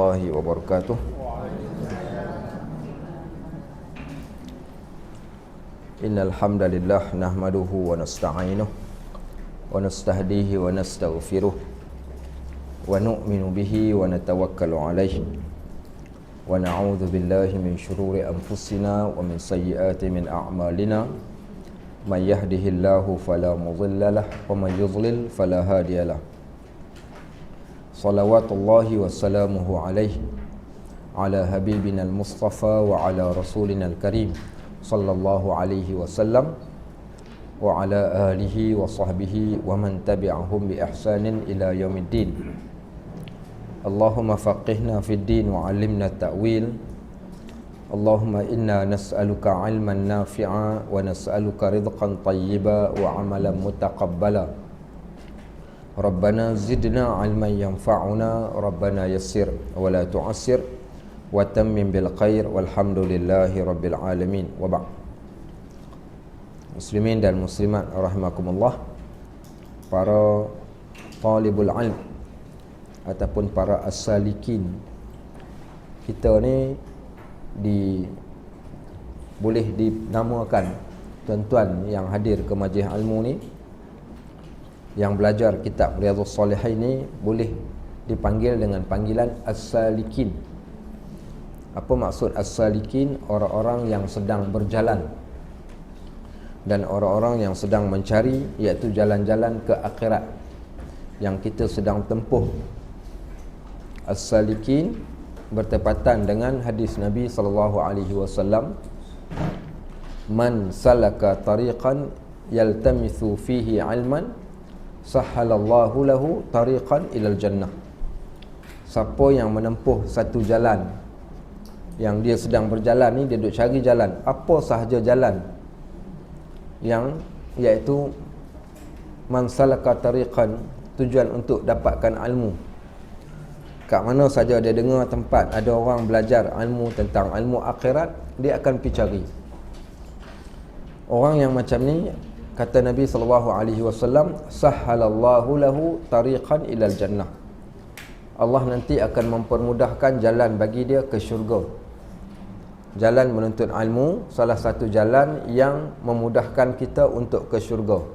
warahmatullahi wabarakatuh. Innal hamdalillah nahmaduhu wa nasta'inuhu wa nastahdihi wa nastaghfiruh wa nu'minu bihi wa natawakkalu alayhi wa na'udzu billahi min shururi anfusina wa min sayyiati min a'malina man yahdihillahu fala mudilla lahu wa man yudlil fala hadiya lahu. Salawatullahi wassalamuhu alaihi ala habibina al-mustafa wa ala rasulina al-karim sallallahu alaihi wasallam wa ala alihi wa sahbihi wa man tabi'ahum bi ihsanin ila yaumiddin. Allahumma faqihna fid din wa 'allimna ta'wil. Allahumma inna nas'aluka 'ilman nafi'a wa nas'aluka rizqan tayyiba wa 'amalan mutaqabbala. Rabbana zidna ilman yanfa'una, Rabbana yassir wa la tu'assir wa tammim bil khair walhamdulillahi rabbil alamin. Wa ba'd. Muslimin dan muslimat rahimakumullah, para talibul ilm ataupun para as-salikin, kita ni boleh dinamakan tuan-tuan yang hadir ke majlis ilmu ni, yang belajar kitab Riyadhus Shalihin ni, boleh dipanggil dengan panggilan as-salikin. Apa maksud as-salikin? Orang-orang yang sedang berjalan dan orang-orang yang sedang mencari, iaitu jalan-jalan ke akhirat yang kita sedang tempuh. As-salikin bertepatan dengan hadis Nabi sallallahu alaihi wasallam, man salaka tariqan yaltamithu fihi ilman sahhalallahu lahu tariqan ilal jannah. Siapa yang menempuh satu jalan, yang dia sedang berjalan ni, dia duk cari jalan, apa sahaja jalan, yang iaitu man salaka tariqan, tujuan untuk dapatkan ilmu. Kat mana saja dia dengar tempat ada orang belajar ilmu tentang ilmu akhirat, dia akan pergi cari. Orang yang macam ni, kata Nabi SAW, sahhalallahu lahu tariqan ilal jannah. Allah nanti akan mempermudahkan jalan bagi dia ke syurga. Jalan menuntut ilmu, salah satu jalan yang memudahkan kita untuk ke syurga.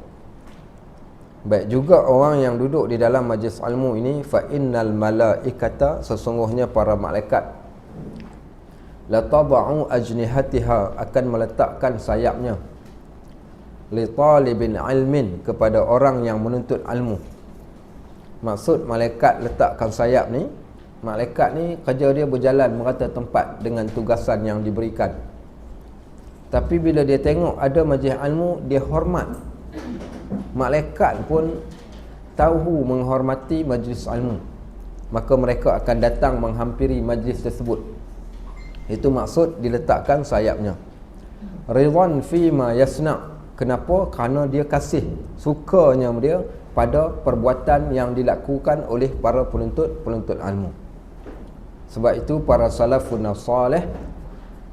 Baik juga orang yang duduk di dalam majlis ilmu ini, fa innal malaikata, sesungguhnya para malaikat, la tad'u ajnihatiha, akan meletakkan sayapnya, li talibin ilmin, kepada orang yang menuntut ilmu. Maksud malaikat letakkan sayap ni, malaikat ni kerja dia berjalan merata tempat dengan tugasan yang diberikan. Tapi bila dia tengok ada majlis ilmu, dia hormat. Malaikat pun tahu menghormati majlis ilmu, maka mereka akan datang menghampiri majlis tersebut. Itu maksud diletakkan sayapnya. Ridwan fima yasna'. Kenapa? Kerana dia kasih, sukanya dia pada perbuatan yang dilakukan oleh para penuntut ilmu. Sebab itu para salafun salih,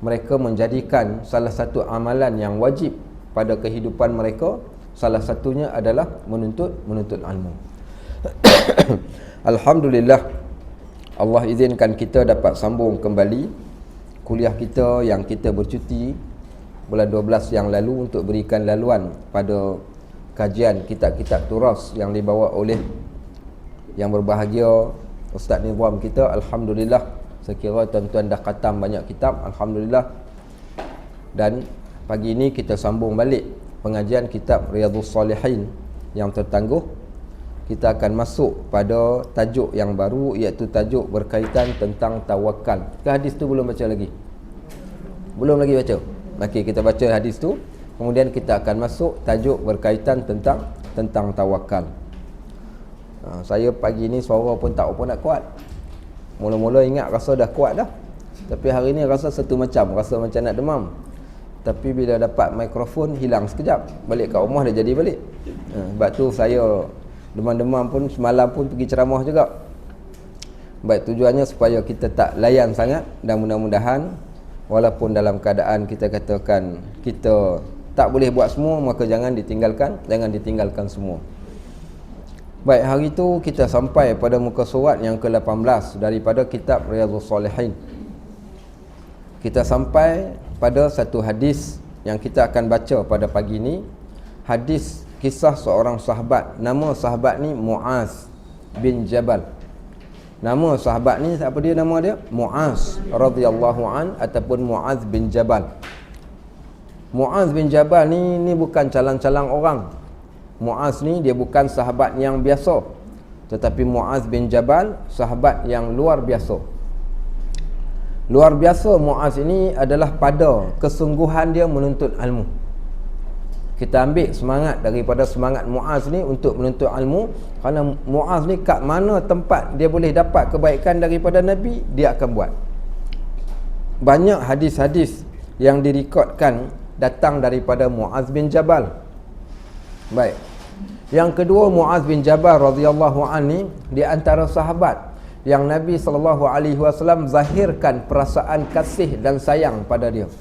mereka menjadikan salah satu amalan yang wajib pada kehidupan mereka, salah satunya adalah menuntut ilmu. Alhamdulillah, Allah izinkan kita dapat sambung kembali kuliah kita yang kita bercuti bulan 12 yang lalu untuk berikan laluan pada kajian kitab-kitab turas yang dibawa oleh yang berbahagia Ustaz Nizam kita. Alhamdulillah, sekira tuan-tuan dah khatam banyak kitab, alhamdulillah. Dan pagi ini kita sambung balik pengajian kitab Riyadhus Shalihin yang tertangguh. Kita akan masuk pada tajuk yang baru, iaitu tajuk berkaitan tentang tawakal. Ke hadis tu belum baca lagi? Belum lagi baca? Okey, kita baca hadis tu, kemudian kita akan masuk tajuk berkaitan tentang tawakal. Saya pagi ni suara pun tak apa nak kuat. Mula-mula ingat rasa dah kuat dah, tapi hari ni rasa satu macam, rasa macam nak demam. Tapi bila dapat mikrofon, hilang sekejap. Balik kat rumah dah jadi balik. Sebab tu saya demam-demam pun, semalam pun pergi ceramah juga. Baik, tujuannya supaya kita tak layan sangat, dan mudah-mudahan walaupun dalam keadaan kita katakan kita tak boleh buat semua, maka jangan ditinggalkan semua. Baik, hari itu kita sampai pada muka surat yang ke-18 daripada kitab Riyadhus Salihin. Kita sampai pada satu hadis yang kita akan baca pada pagi ini. Hadis kisah seorang sahabat. Nama sahabat ni Muaz bin Jabal. Nama sahabat ni apa dia nama dia? Muaz radhiyallahu an ataupun Muaz bin Jabal. Muaz bin Jabal ni bukan calang-calang orang. Muaz ni dia bukan sahabat yang biasa, tetapi Muaz bin Jabal sahabat yang luar biasa. Luar biasa Muaz ini adalah pada kesungguhan dia menuntut ilmu. Kita ambil semangat daripada semangat Muaz ni untuk menuntut ilmu, kerana Muaz ni kat mana tempat dia boleh dapat kebaikan daripada Nabi, dia akan buat. Banyak hadis-hadis yang direkodkan datang daripada Muaz bin Jabal. Baik. Yang kedua, Muaz bin Jabal radhiyallahu anhu di antara sahabat yang Nabi SAW zahirkan perasaan kasih dan sayang pada dia.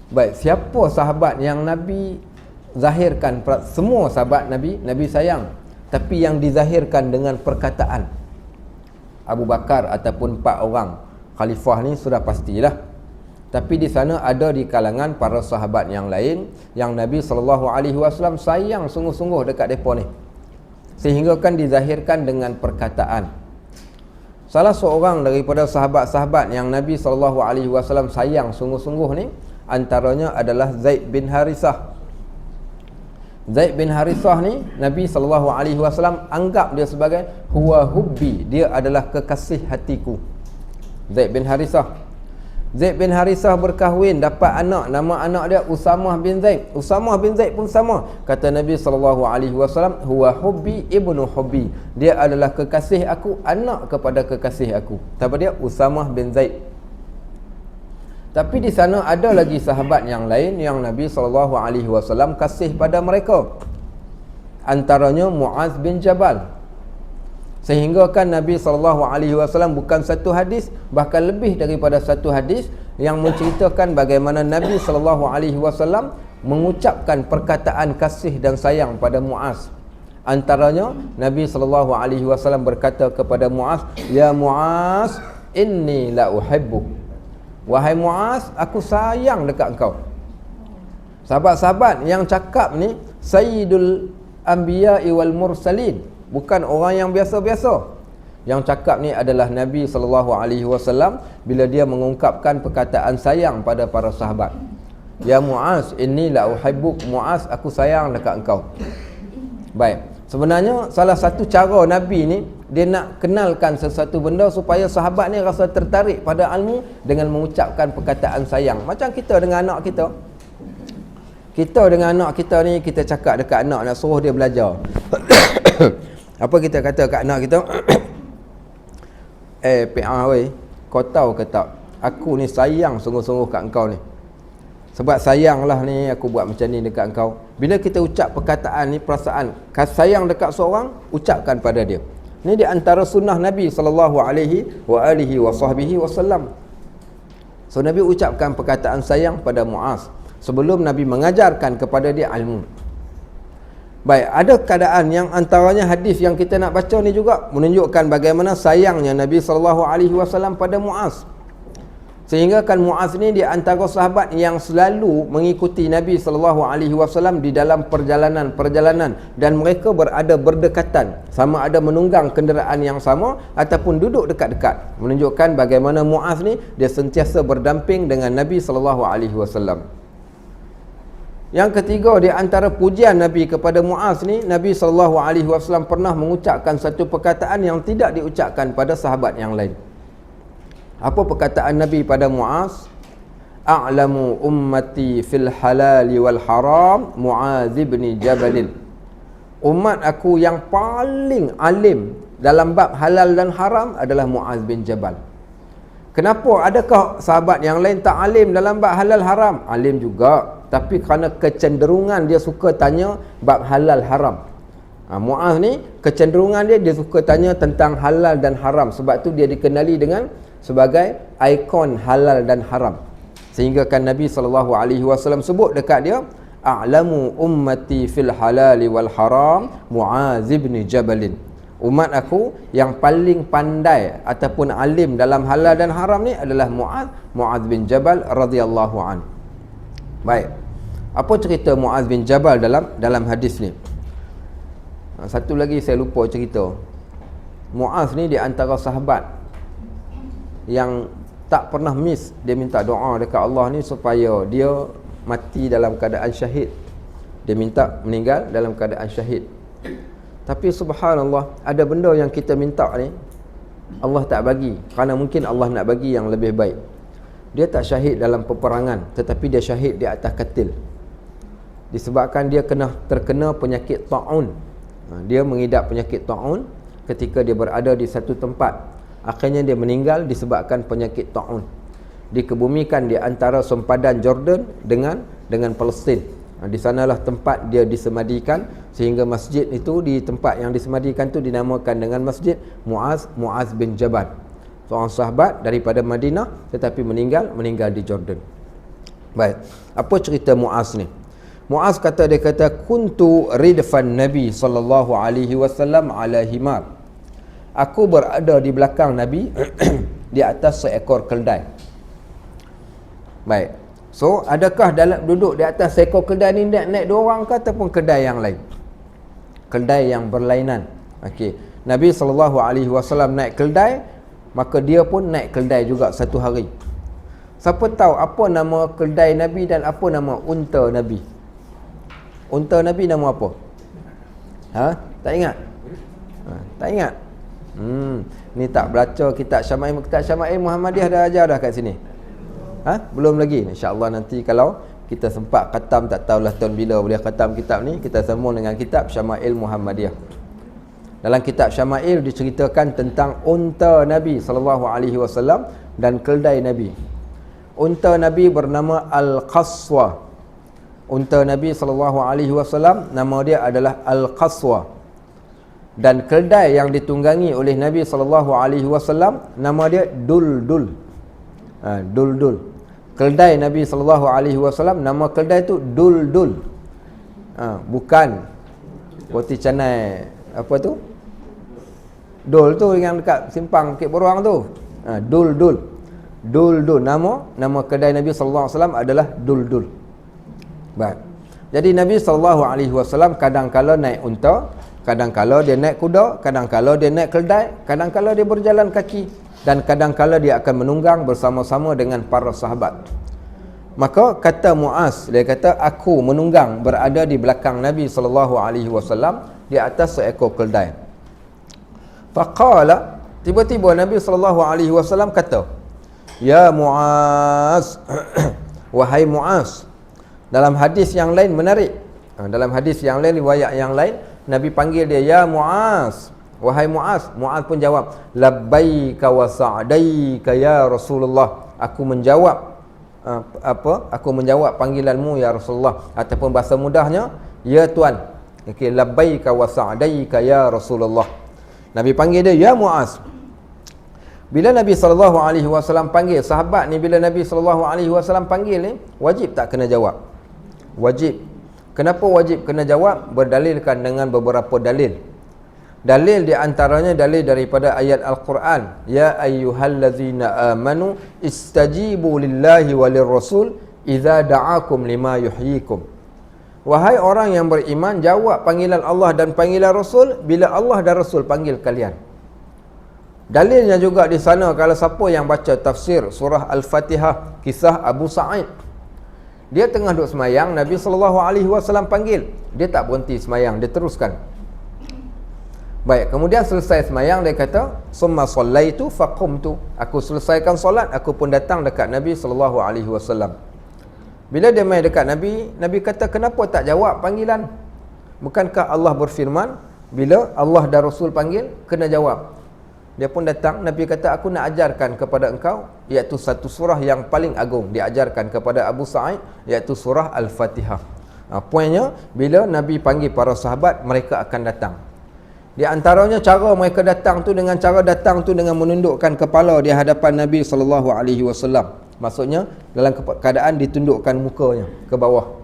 Baik, siapa sahabat yang Nabi zahirkan? Semua sahabat Nabi sayang, tapi yang dizahirkan dengan perkataan. Abu Bakar ataupun 4 orang khalifah ni sudah pastilah. Tapi di sana ada di kalangan para sahabat yang lain yang Nabi SAW sayang sungguh-sungguh dekat mereka ni, sehingga kan dizahirkan dengan perkataan. Salah seorang daripada sahabat-sahabat yang Nabi SAW sayang sungguh-sungguh ni, antaranya adalah Zaid bin Harithah. Zaid bin Harithah ni Nabi SAW anggap dia sebagai huwa hubbi, dia adalah kekasih hatiku. Zaid bin Harithah. Zaid bin Harithah berkahwin, dapat anak, nama anak dia Usamah bin Zaid. Usamah bin Zaid pun sama. Kata Nabi SAW, huwa hubbi ibnu hubbi, dia adalah kekasih aku, anak kepada kekasih aku. Siapa dia? Usamah bin Zaid. Tapi di sana ada lagi sahabat yang lain yang Nabi SAW kasih pada mereka. Antaranya Muaz bin Jabal. Sehingga kan Nabi SAW bukan satu hadis, bahkan lebih daripada satu hadis yang menceritakan bagaimana Nabi SAW mengucapkan perkataan kasih dan sayang pada Muaz. Antaranya Nabi SAW berkata kepada Muaz, ya Muaz, inni la uhibbuk. Wahai Muaz, aku sayang dekat engkau. Sahabat-sahabat yang cakap ni Sayyidul Anbiya'i wal Mursalin, bukan orang yang biasa-biasa. Yang cakap ni adalah Nabi SAW bila dia mengungkapkan perkataan sayang pada para sahabat. Ya Muaz, inni la uhibbuk. Muaz, aku sayang dekat engkau. Baik. Sebenarnya salah satu cara Nabi ni, dia nak kenalkan sesuatu benda supaya sahabat ni rasa tertarik pada ilmu dengan mengucapkan perkataan sayang. Macam kita dengan anak kita. Kita dengan anak kita ni, kita cakap dekat anak nak suruh dia belajar. Apa kita kata kat anak kita? PA weh, kau tahu ke tak, aku ni sayang sungguh-sungguh kat engkau ni. Sebab sayanglah ni aku buat macam ni dekat engkau. Bila kita ucap perkataan ni, perasaan sayang dekat seorang, ucapkan pada dia. Ni di antara sunnah Nabi SAW. So Nabi ucapkan perkataan sayang pada Muaz sebelum Nabi mengajarkan kepada dia ilmu. Baik, ada keadaan yang antaranya hadis yang kita nak baca ni juga menunjukkan bagaimana sayangnya Nabi SAW pada Muaz. Sehingga kan Muaz ni di antara sahabat yang selalu mengikuti Nabi SAW di dalam perjalanan-perjalanan, dan mereka berada berdekatan, sama ada menunggang kenderaan yang sama ataupun duduk dekat-dekat. Menunjukkan bagaimana Muaz ni dia sentiasa berdamping dengan Nabi SAW. Yang ketiga, di antara pujian Nabi kepada Muaz ni, Nabi SAW pernah mengucapkan satu perkataan yang tidak diucapkan pada sahabat yang lain. Apa perkataan Nabi pada Muaz? A'lamu ummati fil halali wal haram Muaz bin Jabal. Umat aku yang paling alim dalam bab halal dan haram adalah Muaz bin Jabal. Kenapa? Adakah sahabat yang lain tak alim dalam bab halal haram? Alim juga, tapi kerana kecenderungan dia suka tanya bab halal haram. Muaz ni kecenderungan dia suka tanya tentang halal dan haram. Sebab tu dia dikenali dengan sebagai ikon halal dan haram. Sehingga kan Nabi SAW sebut dekat dia, a'lamu ummati fil halali wal haram Mu'az bin Jabal. Umat aku yang paling pandai ataupun alim dalam halal dan haram ni adalah Mu'az bin Jabal radhiyallahu an. Baik. Apa cerita Mu'az bin Jabal dalam hadis ni? Satu lagi saya lupa cerita. Mu'az ni di antara sahabat yang tak pernah miss dia minta doa dekat Allah ni supaya dia mati dalam keadaan syahid. Dia minta meninggal dalam keadaan syahid. Tapi subhanallah, ada benda yang kita minta ni Allah tak bagi, kerana mungkin Allah nak bagi yang lebih baik. Dia tak syahid dalam peperangan, tetapi dia syahid di atas katil. Disebabkan dia terkena penyakit ta'un. Dia mengidap penyakit ta'un ketika dia berada di satu tempat. Akhirnya dia meninggal disebabkan penyakit ta'un. Dikebumikan di antara sempadan Jordan dengan Palestin. Di sanalah tempat dia disemadikan, sehingga masjid itu, di tempat yang disemadikan itu dinamakan dengan Masjid Mu'az bin Jabal. Seorang sahabat daripada Madinah tetapi meninggal di Jordan. Baik, apa cerita Mu'az ni? Mu'az kata, kuntu ridfan Nabi sallallahu alaihi wasallam ala himar. Aku berada di belakang Nabi di atas seekor keldai. Baik. So, adakah dalam duduk di atas seekor keldai ni naik dua orang ke ataupun keldai yang lain? Keldai yang berlainan. Okey. Nabi SAW naik keldai, maka dia pun naik keldai juga satu hari. Siapa tahu apa nama keldai Nabi dan apa nama unta Nabi? Unta Nabi nama apa? Tak ingat? Tak ingat? Ni tak baca kitab Syama'il Muhammadiyah dah ajar dah kat sini. Belum lagi. InsyaAllah nanti kalau kita sempat khatam, tak tahulah tahun bila boleh khatam kitab ni, kita sambung dengan kitab Syama'il Muhammadiyah. Dalam kitab Syama'il diceritakan tentang unta Nabi SAW dan keldai Nabi. Unta Nabi bernama Al-Qaswa. Unta Nabi SAW nama dia adalah Al-Qaswa. Dan keldai yang ditunggangi oleh Nabi SAW nama dia Duldul. Duldul. Keldai Nabi SAW, nama keldai tu Duldul. Bukan roti canai apa tu? Dul tu yang dekat simpang Bukit Beruang tu. Duldul. Duldul. Nama keldai Nabi SAW adalah Duldul. Baik. Jadi Nabi SAW kadang-kala naik unta, kadang-kala dia naik kuda, kadang-kala dia naik keldai, kadang-kala dia berjalan kaki, dan kadang-kala dia akan menunggang bersama-sama dengan para sahabat. Maka kata Mu'az, dia kata aku menunggang berada di belakang Nabi SAW di atas seekor keldai. Faqala, tiba-tiba Nabi SAW kata, ya Mu'az, wahai Mu'az. Dalam hadis yang lain menarik. Dalam hadis yang lain, riwayat yang lain, Nabi panggil dia, ya Mu'az, wahai Mu'az. Mu'az pun jawab, labbaika wa sa'daika ya Rasulullah. Aku menjawab Aku menjawab panggilanmu ya Rasulullah, ataupun bahasa mudahnya, ya Tuan. Okey, labbaika wa sa'daika ya Rasulullah. Nabi panggil dia, ya Mu'az. Bila Nabi SAW panggil sahabat ni, bila Nabi SAW panggil ni, wajib tak kena jawab? Wajib. Kenapa wajib kena jawab? Berdalilkan dengan beberapa dalil. Dalil di antaranya dalil daripada ayat Al-Quran, ya ayyuhallazina amanu istajibu lillahi walir rasul idza da'akum lima yuhyikum. Wahai orang yang beriman, jawab panggilan Allah dan panggilan Rasul bila Allah dan Rasul panggil kalian. Dalilnya juga di sana, kalau siapa yang baca tafsir surah Al-Fatihah, kisah Abu Sa'id, dia tengah duduk semayang, Nabi SAW panggil, dia tak berhenti semayang, dia teruskan. Baik, kemudian selesai semayang, dia kata, summa sallaitu faqumtu. Aku selesaikan solat, aku pun datang dekat Nabi SAW. Bila dia mai dekat Nabi, Nabi kata, kenapa tak jawab panggilan? Bukankah Allah berfirman, bila Allah dan Rasul panggil, kena jawab? Dia pun datang, Nabi kata, aku nak ajarkan kepada engkau, iaitu satu surah yang paling agung, diajarkan kepada Abu Sa'id, iaitu surah Al-Fatihah. Poinnya, bila Nabi panggil para sahabat, mereka akan datang. Di antaranya cara mereka datang tu, dengan cara datang tu dengan menundukkan kepala di hadapan Nabi SAW. Maksudnya dalam keadaan ditundukkan mukanya ke bawah.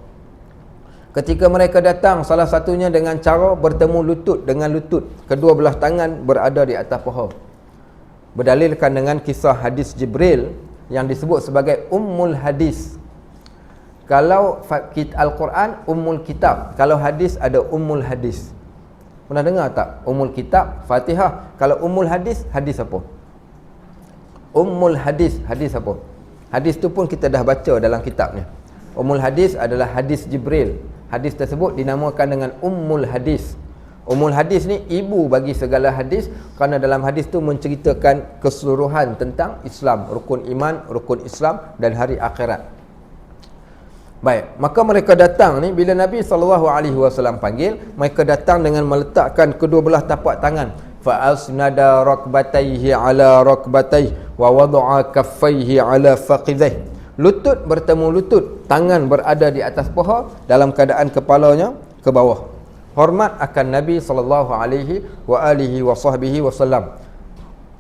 Ketika mereka datang, salah satunya dengan cara bertemu lutut dengan lutut, kedua belah tangan berada di atas paha. Berdalilkan dengan kisah hadis Jibril yang disebut sebagai Ummul Hadis. Kalau Al-Quran Ummul Kitab, kalau hadis ada Ummul Hadis. Pernah dengar tak? Ummul Kitab, Fatihah. Kalau Ummul Hadis, hadis apa? Ummul Hadis, hadis apa? Hadis tu pun kita dah baca dalam kitabnya. Ummul Hadis adalah hadis Jibril. Hadis tersebut dinamakan dengan Ummul Hadis. Ummul Hadis ni ibu bagi segala hadis, kerana dalam hadis tu menceritakan keseluruhan tentang Islam, rukun iman, rukun Islam dan hari akhirat. Baik, maka mereka datang ni bila Nabi SAW panggil, mereka datang dengan meletakkan kedua belah tapak tangan. Fa asnada rakbatayhi ala rakbatayhi wa wada'a kaffayhi ala faqidhayhi. Lutut bertemu lutut, tangan berada di atas paha dalam keadaan kepalanya ke bawah. Hormat akan Nabi SAW.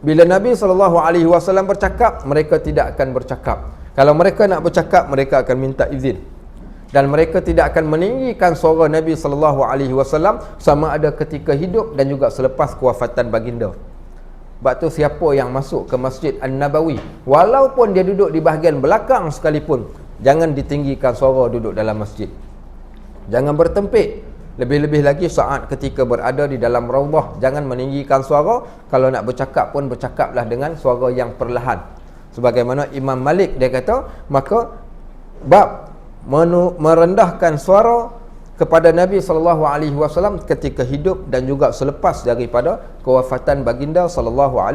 Bila Nabi SAW bercakap, mereka tidak akan bercakap. Kalau mereka nak bercakap, mereka akan minta izin. Dan mereka tidak akan meninggikan suara Nabi SAW sama ada ketika hidup dan juga selepas kewafatan baginda. Sebab tu siapa yang masuk ke Masjid An-Nabawi, walaupun dia duduk di bahagian belakang sekalipun, jangan ditinggikan suara duduk dalam masjid. Jangan bertempik. Lebih-lebih lagi saat ketika berada di dalam raudhah, jangan meninggikan suara. Kalau nak bercakap pun bercakaplah dengan suara yang perlahan. Sebagaimana Imam Malik dia kata, maka bab merendahkan suara kepada Nabi SAW ketika hidup dan juga selepas daripada kewafatan baginda SAW.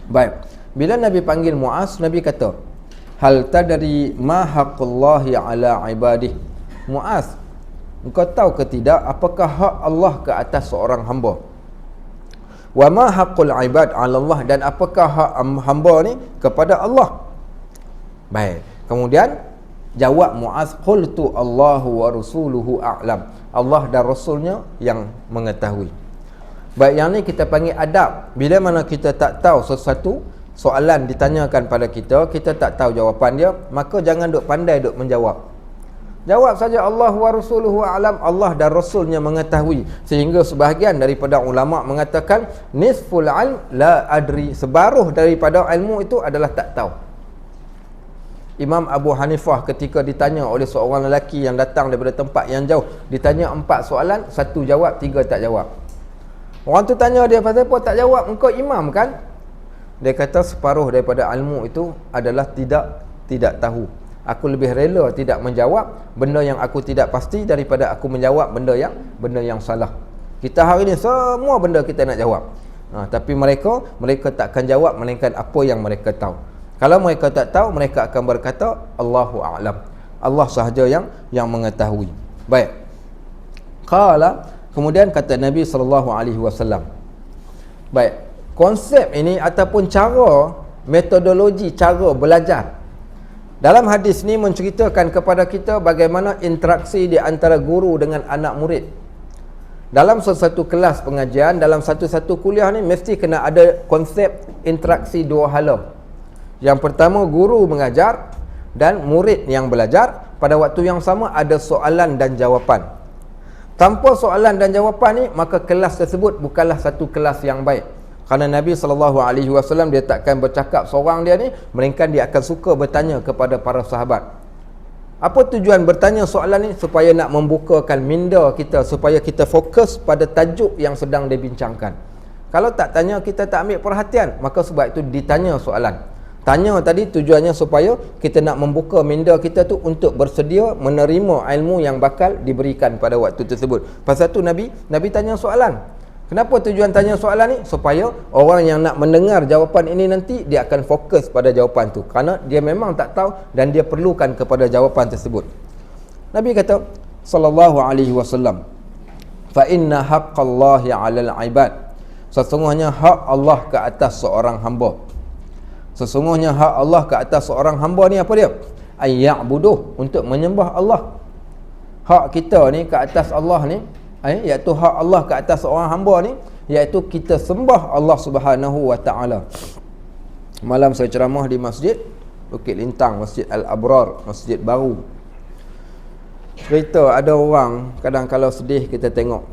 Baik, bila Nabi panggil Muaz, Nabi kata, hal tadri ma haqqullahi ala ibadih. Muaz, engkau tahu ke tidak apakah hak Allah ke atas seorang hamba? Wa ma haqqul ibad ala Allah, dan apakah hak hamba ni kepada Allah? Baik, kemudian jawab Muaz, qultu Allahu wa rasuluhu a'lam. Allah dan Rasulnya yang mengetahui. Baik, yang ni kita panggil adab. Bila mana kita tak tahu sesuatu, soalan ditanyakan pada kita, kita tak tahu jawapan dia, maka jangan duk pandai duk menjawab. Jawab saja Allah wa rasuluhu a'lam, Allah dan Rasulnya mengetahui. Sehingga sebahagian daripada ulama mengatakan nisful ilm la adri, separuh daripada ilmu itu adalah tak tahu. Imam Abu Hanifah ketika ditanya oleh seorang lelaki yang datang daripada tempat yang jauh, ditanya 4 soalan, 1 jawab, 3 tak jawab. Orang tu tanya dia, pasal apa tak jawab? Engkau imam kan? Dia kata separuh daripada ilmu itu adalah tidak tahu. Aku lebih rela tidak menjawab benda yang aku tidak pasti daripada aku menjawab benda yang salah. Kita hari ni semua benda kita nak jawab. Tapi mereka takkan jawab melainkan apa yang mereka tahu. Kalau mereka tak tahu, mereka akan berkata Allahu a'lam. Allah sahaja yang mengetahui. Baik. Qala, kemudian kata Nabi SAW. Baik, konsep ini ataupun cara, metodologi cara belajar dalam hadis ni menceritakan kepada kita bagaimana interaksi di antara guru dengan anak murid. Dalam satu kelas pengajian, dalam satu kuliah ni mesti kena ada konsep interaksi dua hala. Yang pertama, guru mengajar dan murid yang belajar. Pada waktu yang sama ada soalan dan jawapan. Tanpa soalan dan jawapan ni, maka kelas tersebut bukanlah satu kelas yang baik. Kerana Nabi SAW dia takkan bercakap seorang dia ni, melainkan dia akan suka bertanya kepada para sahabat. Apa tujuan bertanya soalan ni? Supaya nak membukakan minda kita, supaya kita fokus pada tajuk yang sedang dibincangkan. Kalau tak tanya, kita tak ambil perhatian. Maka sebab itu ditanya soalan. Tanya tadi tujuannya supaya kita nak membuka minda kita tu untuk bersedia menerima ilmu yang bakal diberikan pada waktu tersebut. Pasal tu Nabi tanya soalan. Kenapa tujuan tanya soalan ni? Supaya orang yang nak mendengar jawapan ini nanti, dia akan fokus pada jawapan tu. Kerana dia memang tak tahu dan dia perlukan kepada jawapan tersebut. Nabi kata sallallahu alaihi wasallam, fa inna haqqallahi 'alal 'ibad. Sesungguhnya hak Allah ke atas seorang hamba. Sesungguhnya hak Allah ke atas seorang hamba ni apa dia? Ayya'buduh, untuk menyembah Allah. Hak kita ni ke atas Allah ni, iaitu hak Allah ke atas seorang hamba ni, iaitu kita sembah Allah Subhanahu wa ta'ala. Malam saya ceramah di masjid Bukit Lintang, Masjid Al-Abrar, masjid baru. Cerita ada orang kadang kalau sedih kita tengok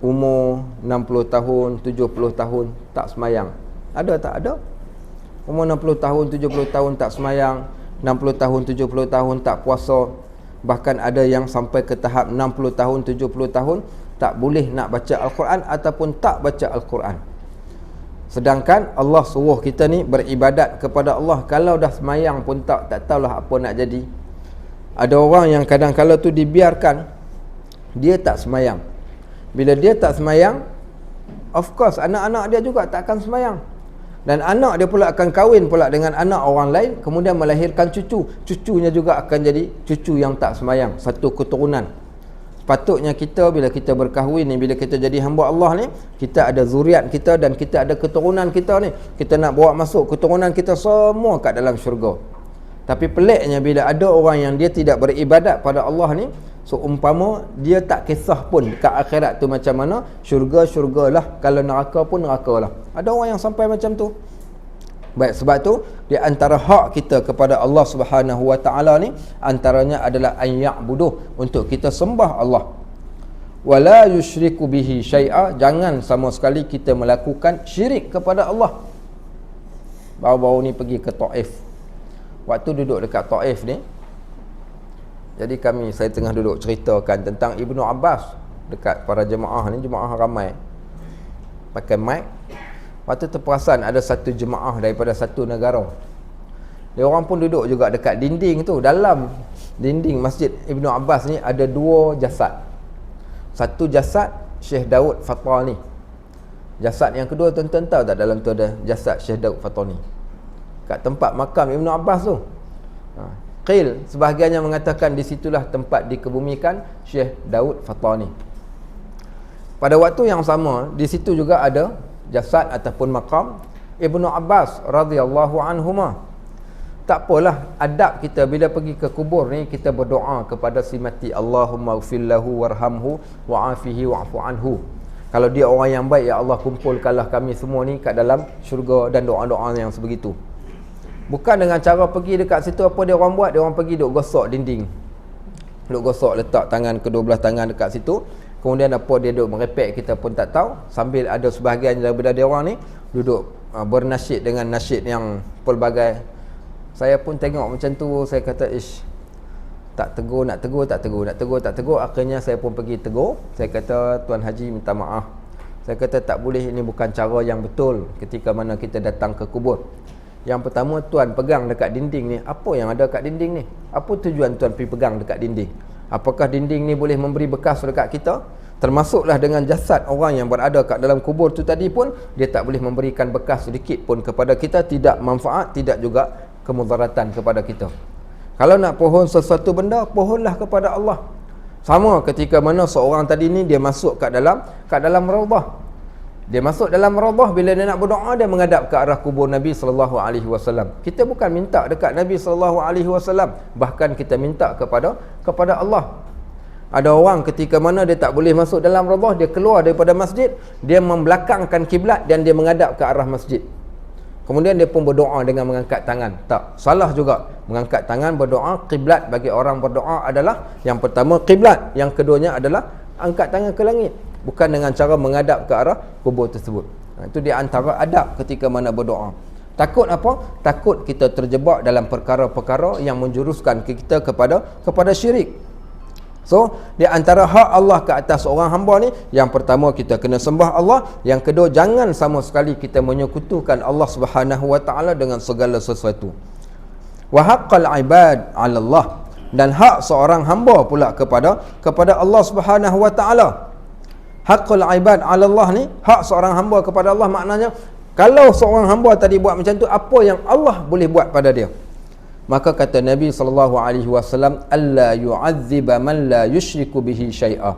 umur 60 tahun, 70 tahun tak semayang. Ada tak? Ada. Umur 60 tahun, 70 tahun tak semayang, 60 tahun, 70 tahun tak puasa. Bahkan ada yang sampai ke tahap 60 tahun, 70 tahun tak boleh nak baca Al-Quran ataupun tak baca Al-Quran. Sedangkan Allah suruh kita ni beribadat kepada Allah. Kalau dah semayang pun tak tahulah apa nak jadi. Ada orang yang kadang-kadang tu dibiarkan dia tak semayang. Bila dia tak semayang, of course anak-anak dia juga tak akan semayang. Dan anak dia pula akan kahwin pula dengan anak orang lain, kemudian melahirkan cucu. Cucunya juga akan jadi cucu yang tak semayang, satu keturunan. Sepatutnya kita bila kita berkahwin ni, bila kita jadi hamba Allah ni, kita ada zuriat kita dan kita ada keturunan kita ni. Kita nak bawa masuk keturunan kita semua kat dalam syurga. Tapi peliknya bila ada orang yang dia tidak beribadat pada Allah ni, seumpama dia tak kisah pun kat akhirat tu macam mana, syurga-syurgalah, kalau neraka pun nerakalah. Ada orang yang sampai macam tu. Baik, sebab tu di antara hak kita kepada Allah Subhanahu Wa Taala ni antaranya adalah an ya'buduh, untuk kita sembah Allah. Wala yusyriku bihi syai'a, jangan sama sekali kita melakukan syirik kepada Allah. Baru-baru ni pergi ke Taif. Waktu duduk dekat Taif ni, jadi saya tengah duduk ceritakan tentang Ibnu Abbas dekat para jemaah ni, jemaah ramai pakai mic. Waktu terperasan ada satu jemaah daripada satu negara. Dia orang pun duduk juga dekat dinding tu. Dalam dinding Masjid Ibnu Abbas ni ada dua jasad. Satu jasad Syekh Daud Fatani. Jasad yang kedua tuan-tuan tahu tak dalam tu ada jasad Syekh Daud Fatani kat tempat makam Ibnu Abbas tu. Qil sebahagiannya mengatakan di situlah tempat dikebumikan Syekh Daud Fatani. Pada waktu yang sama di situ juga ada jasad ataupun makam Ibnu Abbas radhiyallahu anhuma. Tak apalah, adab kita bila pergi ke kubur ni, kita berdoa kepada si mati, Allahumma ighfir lahu warhamhu wa'afihi wa'fu anhu. Kalau dia orang yang baik, ya Allah kumpulkanlah kami semua ni kat dalam syurga, dan doa-doa yang sebegitu. Bukan dengan cara pergi dekat situ apa dia orang buat, dia orang pergi duk gosok dinding. Duk gosok, letak tangan kedua belah tangan dekat situ. Kemudian apa dia duduk merepek kita pun tak tahu. Sambil ada sebahagian daripada dia orang ni duduk bernasyid dengan nasyid yang pelbagai. Saya pun tengok macam tu, saya kata ish, tak tegur, nak tegur, tak tegur, nak tegur, tak tegur. Akhirnya saya pun pergi tegur. Saya kata, Tuan Haji minta maaf. Saya kata tak boleh, ini bukan cara yang betul ketika mana kita datang ke kubur. Yang pertama, Tuan pegang dekat dinding ni. Apa yang ada kat dinding ni? Apa tujuan Tuan pergi pegang dekat dinding? Apakah dinding ni boleh memberi bekas dekat kita? Termasuklah dengan jasad orang yang berada kat dalam kubur tu tadi pun, dia tak boleh memberikan bekas sedikit pun kepada kita, tidak manfaat, tidak juga kemudaratan kepada kita. Kalau nak pohon sesuatu benda, pohonlah kepada Allah. Sama ketika mana seorang tadi ni dia masuk kat dalam raudhah. Dia masuk dalam raudhah, bila dia nak berdoa, dia menghadap ke arah kubur Nabi sallallahu alaihi wasallam. Kita bukan minta dekat Nabi sallallahu alaihi wasallam, bahkan kita minta kepada Allah. Ada orang ketika mana dia tak boleh masuk dalam raudhah, dia keluar daripada masjid, dia membelakangkan kiblat dan dia menghadap ke arah masjid. Kemudian dia pun berdoa dengan mengangkat tangan. Tak, salah juga. Mengangkat tangan berdoa, kiblat bagi orang berdoa adalah yang pertama kiblat, yang keduanya adalah angkat tangan ke langit, bukan dengan cara menghadap ke arah kubur tersebut. Itu di antara adab ketika mana berdoa. Takut apa? Takut kita terjebak dalam perkara-perkara yang menjuruskan kita kepada syirik. So, di antara hak Allah ke atas orang hamba ni, yang pertama kita kena sembah Allah, yang kedua jangan sama sekali kita menyekutukan Allah Subhanahu Wa Taala dengan segala sesuatu. Wa haqqal ibad 'ala Allah, dan hak seorang hamba pula kepada Allah Subhanahu Wa Taala. Haqqul ibad 'ala Allah ni, hak seorang hamba kepada Allah, maknanya kalau seorang hamba tadi buat macam tu, apa yang Allah boleh buat pada dia? Maka kata Nabi SAW, alla yu'azziba man la yushriku bihi syai'a.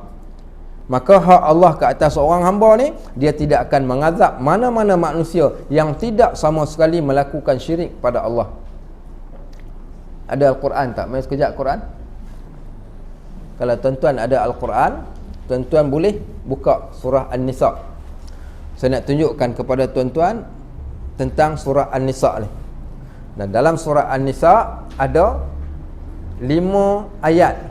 Maka hak Allah ke atas seorang hamba ni, dia tidak akan mengazab mana-mana manusia yang tidak sama sekali melakukan syirik pada Allah. Ada Al-Quran tak? Mari sekejap Quran. Kalau tuan-tuan ada Al-Quran, tuan-tuan boleh buka surah An-Nisa. Saya nak tunjukkan kepada tuan-tuan tentang surah An-Nisa ni. Dan dalam surah An-Nisa ada 5 ayat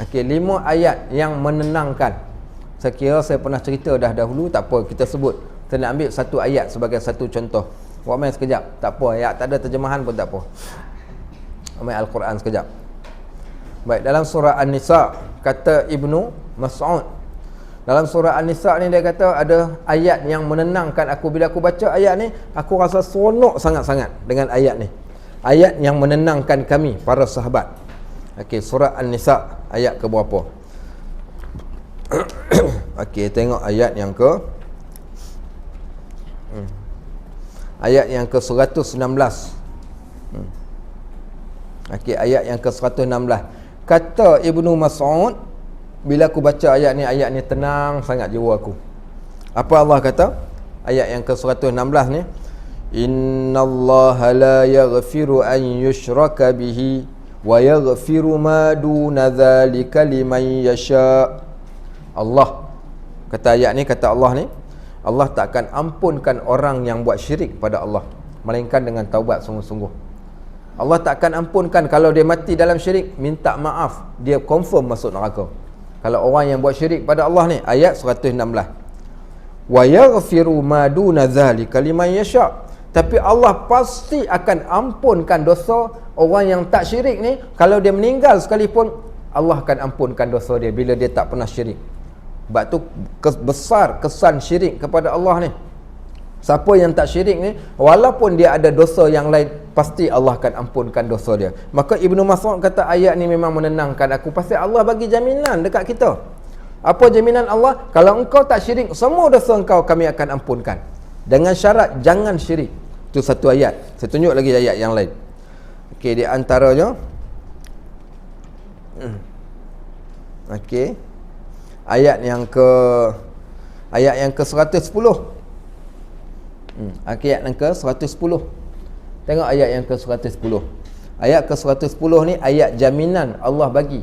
Okey, 5 ayat yang menenangkan. Saya kira saya pernah cerita dah dahulu, tak apa kita sebut. Kita nak ambil satu ayat sebagai satu contoh. Buat main sekejap, tak apa, ayat tak ada terjemahan pun tak apa. Ambil Al-Quran sekejap. Baik, dalam surah An-Nisa kata Ibnu Mas'ud, dalam surah An-Nisa ni dia kata ada ayat yang menenangkan aku. Bila aku baca ayat ni, aku rasa seronok sangat-sangat dengan ayat ni. Ayat yang menenangkan kami para sahabat. Okey, surah An-Nisa ayat ke berapa? Okey, tengok ayat yang ke ayat yang ke 116. Okey, ayat yang ke 116. Kata Ibnu Mas'ud, bila aku baca ayat ni tenang sangat jiwa aku. Apa Allah kata? Ayat yang ke 116 ni, innallaha la yaghfiru an yushraka bihi wa yaghfiru ma duna dzalika liman yasha. Allah kata ayat ni, kata Allah ni, Allah tak akan ampunkan orang yang buat syirik pada Allah melainkan dengan taubat sungguh-sungguh. Allah tak akan ampunkan kalau dia mati dalam syirik, minta maaf, dia confirm masuk neraka. Kalau orang yang buat syirik pada Allah ni, ayat 116. Wa yaghfiru ma duna dzalika liman yasha. Tapi Allah pasti akan ampunkan dosa orang yang tak syirik ni. Kalau dia meninggal sekalipun, Allah akan ampunkan dosa dia bila dia tak pernah syirik. Sebab tu besar kesan syirik kepada Allah ni. Siapa yang tak syirik ni, walaupun dia ada dosa yang lain, pasti Allah akan ampunkan dosa dia. Maka Ibnu Mas'ud kata ayat ni memang menenangkan aku. Pasal Allah bagi jaminan dekat kita. Apa jaminan Allah? Kalau engkau tak syirik, semua dosa engkau kami akan ampunkan. Dengan syarat jangan syirik. Itu satu ayat. Saya tunjuk lagi ayat yang lain. Okey, di antaranya okey, ayat yang ke 110. Ayat yang ke 110. Tengok ayat yang ke 110. Ayat ke 110 ni ayat jaminan Allah bagi.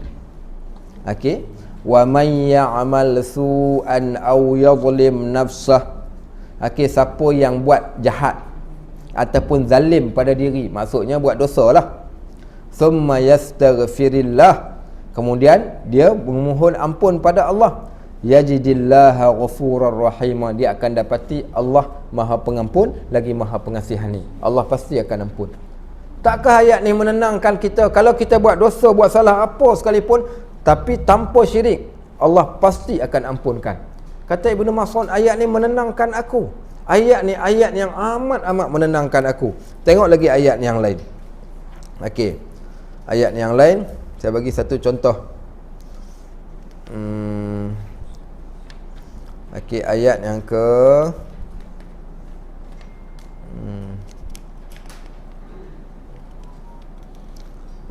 Okey, wa may ya'mal su'an aw yadhlim nafsah. Okey, siapa yang buat jahat ataupun zalim pada diri, maksudnya buat dosa lah. Thumma yastaghfirillah, kemudian dia memohon ampun pada Allah, yajidillaha ghafurar rahima, dia akan dapati Allah Maha Pengampun lagi Maha Pengasihani. Allah pasti akan ampun. Takkah ayat ni menenangkan kita? Kalau kita buat dosa, buat salah apa sekalipun, tapi tanpa syirik, Allah pasti akan ampunkan. Kata Ibnu Mas'ud, ayat ni menenangkan aku. Ayat ni ayat yang amat menenangkan aku. Tengok lagi ayat yang lain. Okey, ayat yang lain, saya bagi satu contoh. Okey, ayat yang ke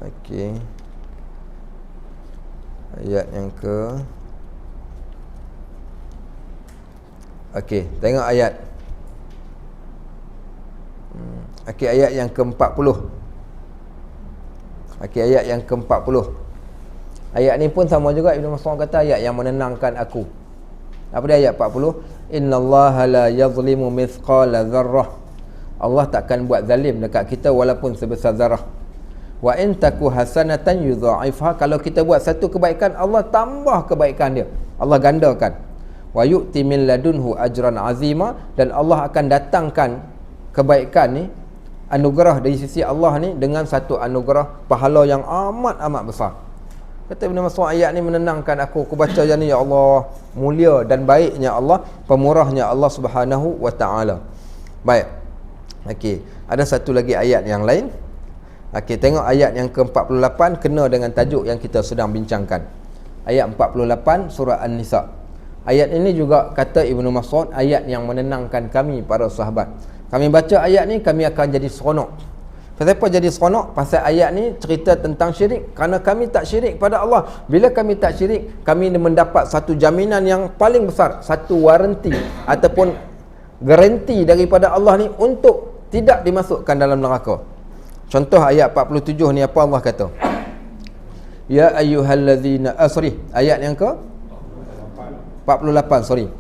okey, ayat yang ke okey, tengok ayat. Okey, ayat yang ke-40. Okey, ayat yang ke-40. Ayat ni pun sama juga, Ibnu Mas'ud kata ayat yang menenangkan aku. Apa dia ayat 40? Innallaha la yazlimu mithqala dzarrah. Allah takkan buat zalim dekat kita walaupun sebesar zarah. Wa in taku hasanatan yudha'ifha, kalau kita buat satu kebaikan, Allah tambah kebaikan dia, Allah gandakan. Wa yu'ti min ladunhu ajran azima, dan Allah akan datangkan kebaikan ni, anugerah dari sisi Allah ni, dengan satu anugerah pahala yang amat besar. Kata Ibn Mas'ud, ayat ni menenangkan aku. Aku baca je ni, ya Allah, mulia dan baiknya Allah, pemurahnya Allah Subhanahu wa ta'ala. Baik. Okey, ada satu lagi ayat yang lain. Okey, tengok ayat yang ke-48 kena dengan tajuk yang kita sedang bincangkan. Ayat 48 surah An-Nisa. Ayat ini juga kata Ibnu Mas'ud, ayat yang menenangkan kami para sahabat. Kami baca ayat ni, kami akan jadi seronok. Kenapa jadi seronok? Pasal ayat ni cerita tentang syirik. Kerana kami tak syirik pada Allah. Bila kami tak syirik, kami mendapat satu jaminan yang paling besar, satu waranti ataupun garanti daripada Allah ni untuk tidak dimasukkan dalam neraka. Contoh ayat 47 ni, apa Allah kata? Ya ayyuhallazina asri, ayat yang ke 48, sorry.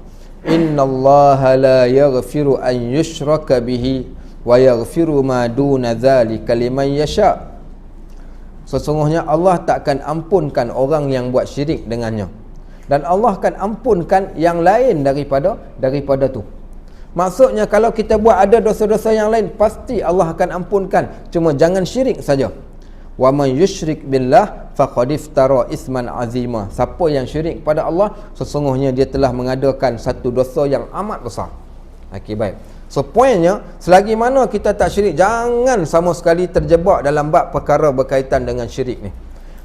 Innallaha la yaghfiru an yushraka bihi wa yaghfiru ma duna dzalika liman yasha. Sesungguhnya Allah tak akan ampunkan orang yang buat syirik dengannya, dan Allah akan ampunkan yang lain daripada tu. Maksudnya kalau kita buat ada dosa-dosa yang lain, pasti Allah akan ampunkan, cuma jangan syirik saja. Wa man yusyrik billah faqad iftara isman azima. Siapa yang syirik pada Allah, sesungguhnya dia telah mengadakan satu dosa yang amat besar. Okey, baik. So poinnya, selagi mana kita tak syirik, jangan sama sekali terjebak dalam bab perkara berkaitan dengan syirik ni.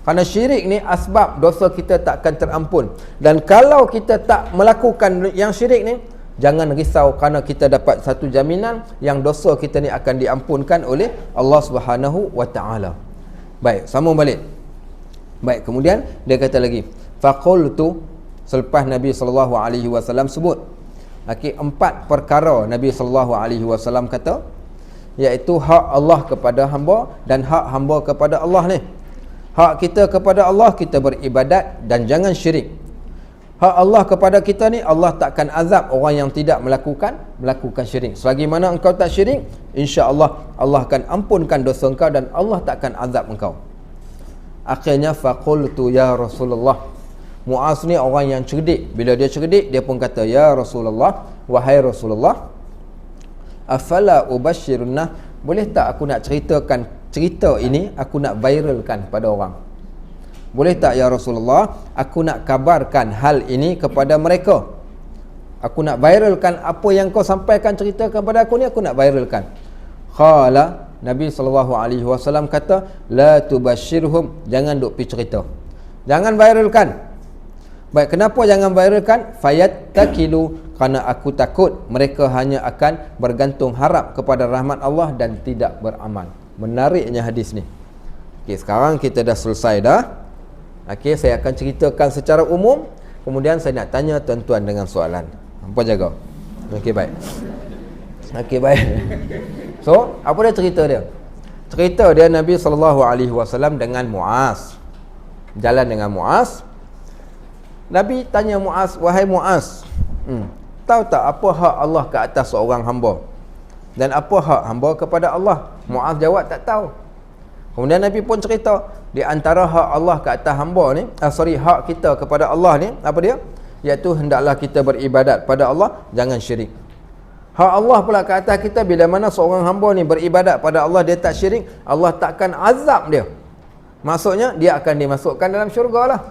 Kerana syirik ni asbab dosa kita tak akan terampun. Dan kalau kita tak melakukan yang syirik ni, jangan risau, kerana kita dapat satu jaminan yang dosa kita ni akan diampunkan oleh Allah Subhanahu wa taala. Baik, sambung balik. Baik, kemudian dia kata lagi, faqultu, selepas Nabi sallallahu alaihi wasallam sebut okey, 4 perkara Nabi sallallahu alaihi wasallam kata, iaitu hak Allah kepada hamba dan hak hamba kepada Allah ni. Hak kita kepada Allah, kita beribadat dan jangan syirik. Hak Allah kepada kita ni, Allah takkan azab orang yang tidak melakukan syirik. Selagi mana engkau tak syirik, insya-Allah Allah akan ampunkan dosa engkau dan Allah takkan azab engkau. Akhirnya faqultu ya Rasulullah. Muaz ni orang yang cerdik. Bila dia cerdik, dia pun kata, ya Rasulullah, wahai Rasulullah, afala ubashirunna, boleh tak aku nak ceritakan cerita ini, aku nak viralkan pada orang? Boleh tak ya Rasulullah, aku nak kabarkan hal ini kepada mereka? Aku nak viralkan apa yang kau sampaikan, ceritakan pada aku ni, aku nak viralkan. Qala, Nabi SAW kata, la tubashirhum, jangan duk pi cerita, jangan viralkan. Baik, kenapa jangan viralkan? Fayattakilu, kerana aku takut mereka hanya akan bergantung harap kepada rahmat Allah dan tidak beramal. Menariknya hadis ni. Okey, sekarang kita dah selesai dah. Okey, saya akan ceritakan secara umum, kemudian saya nak tanya tuan-tuan dengan soalan. Apa jaga? Okey, baik. Okey, baik. So, apa dia cerita dia? Cerita dia Nabi SAW dengan Muaz. Jalan dengan Muaz. Nabi tanya Muaz, wahai Muaz, tahu tak apa hak Allah ke atas seorang hamba? Dan apa hak hamba kepada Allah? Muaz jawab tak tahu. Kemudian Nabi pun cerita, di antara hak Allah ke atas hamba ni, hak kita kepada Allah ni, apa dia? Iaitu hendaklah kita beribadat pada Allah, jangan syirik. Hak Allah pula ke atas kita, bila mana seorang hamba ni beribadat pada Allah, dia tak syirik, Allah takkan azab dia. Maksudnya, dia akan dimasukkan dalam syurga lah.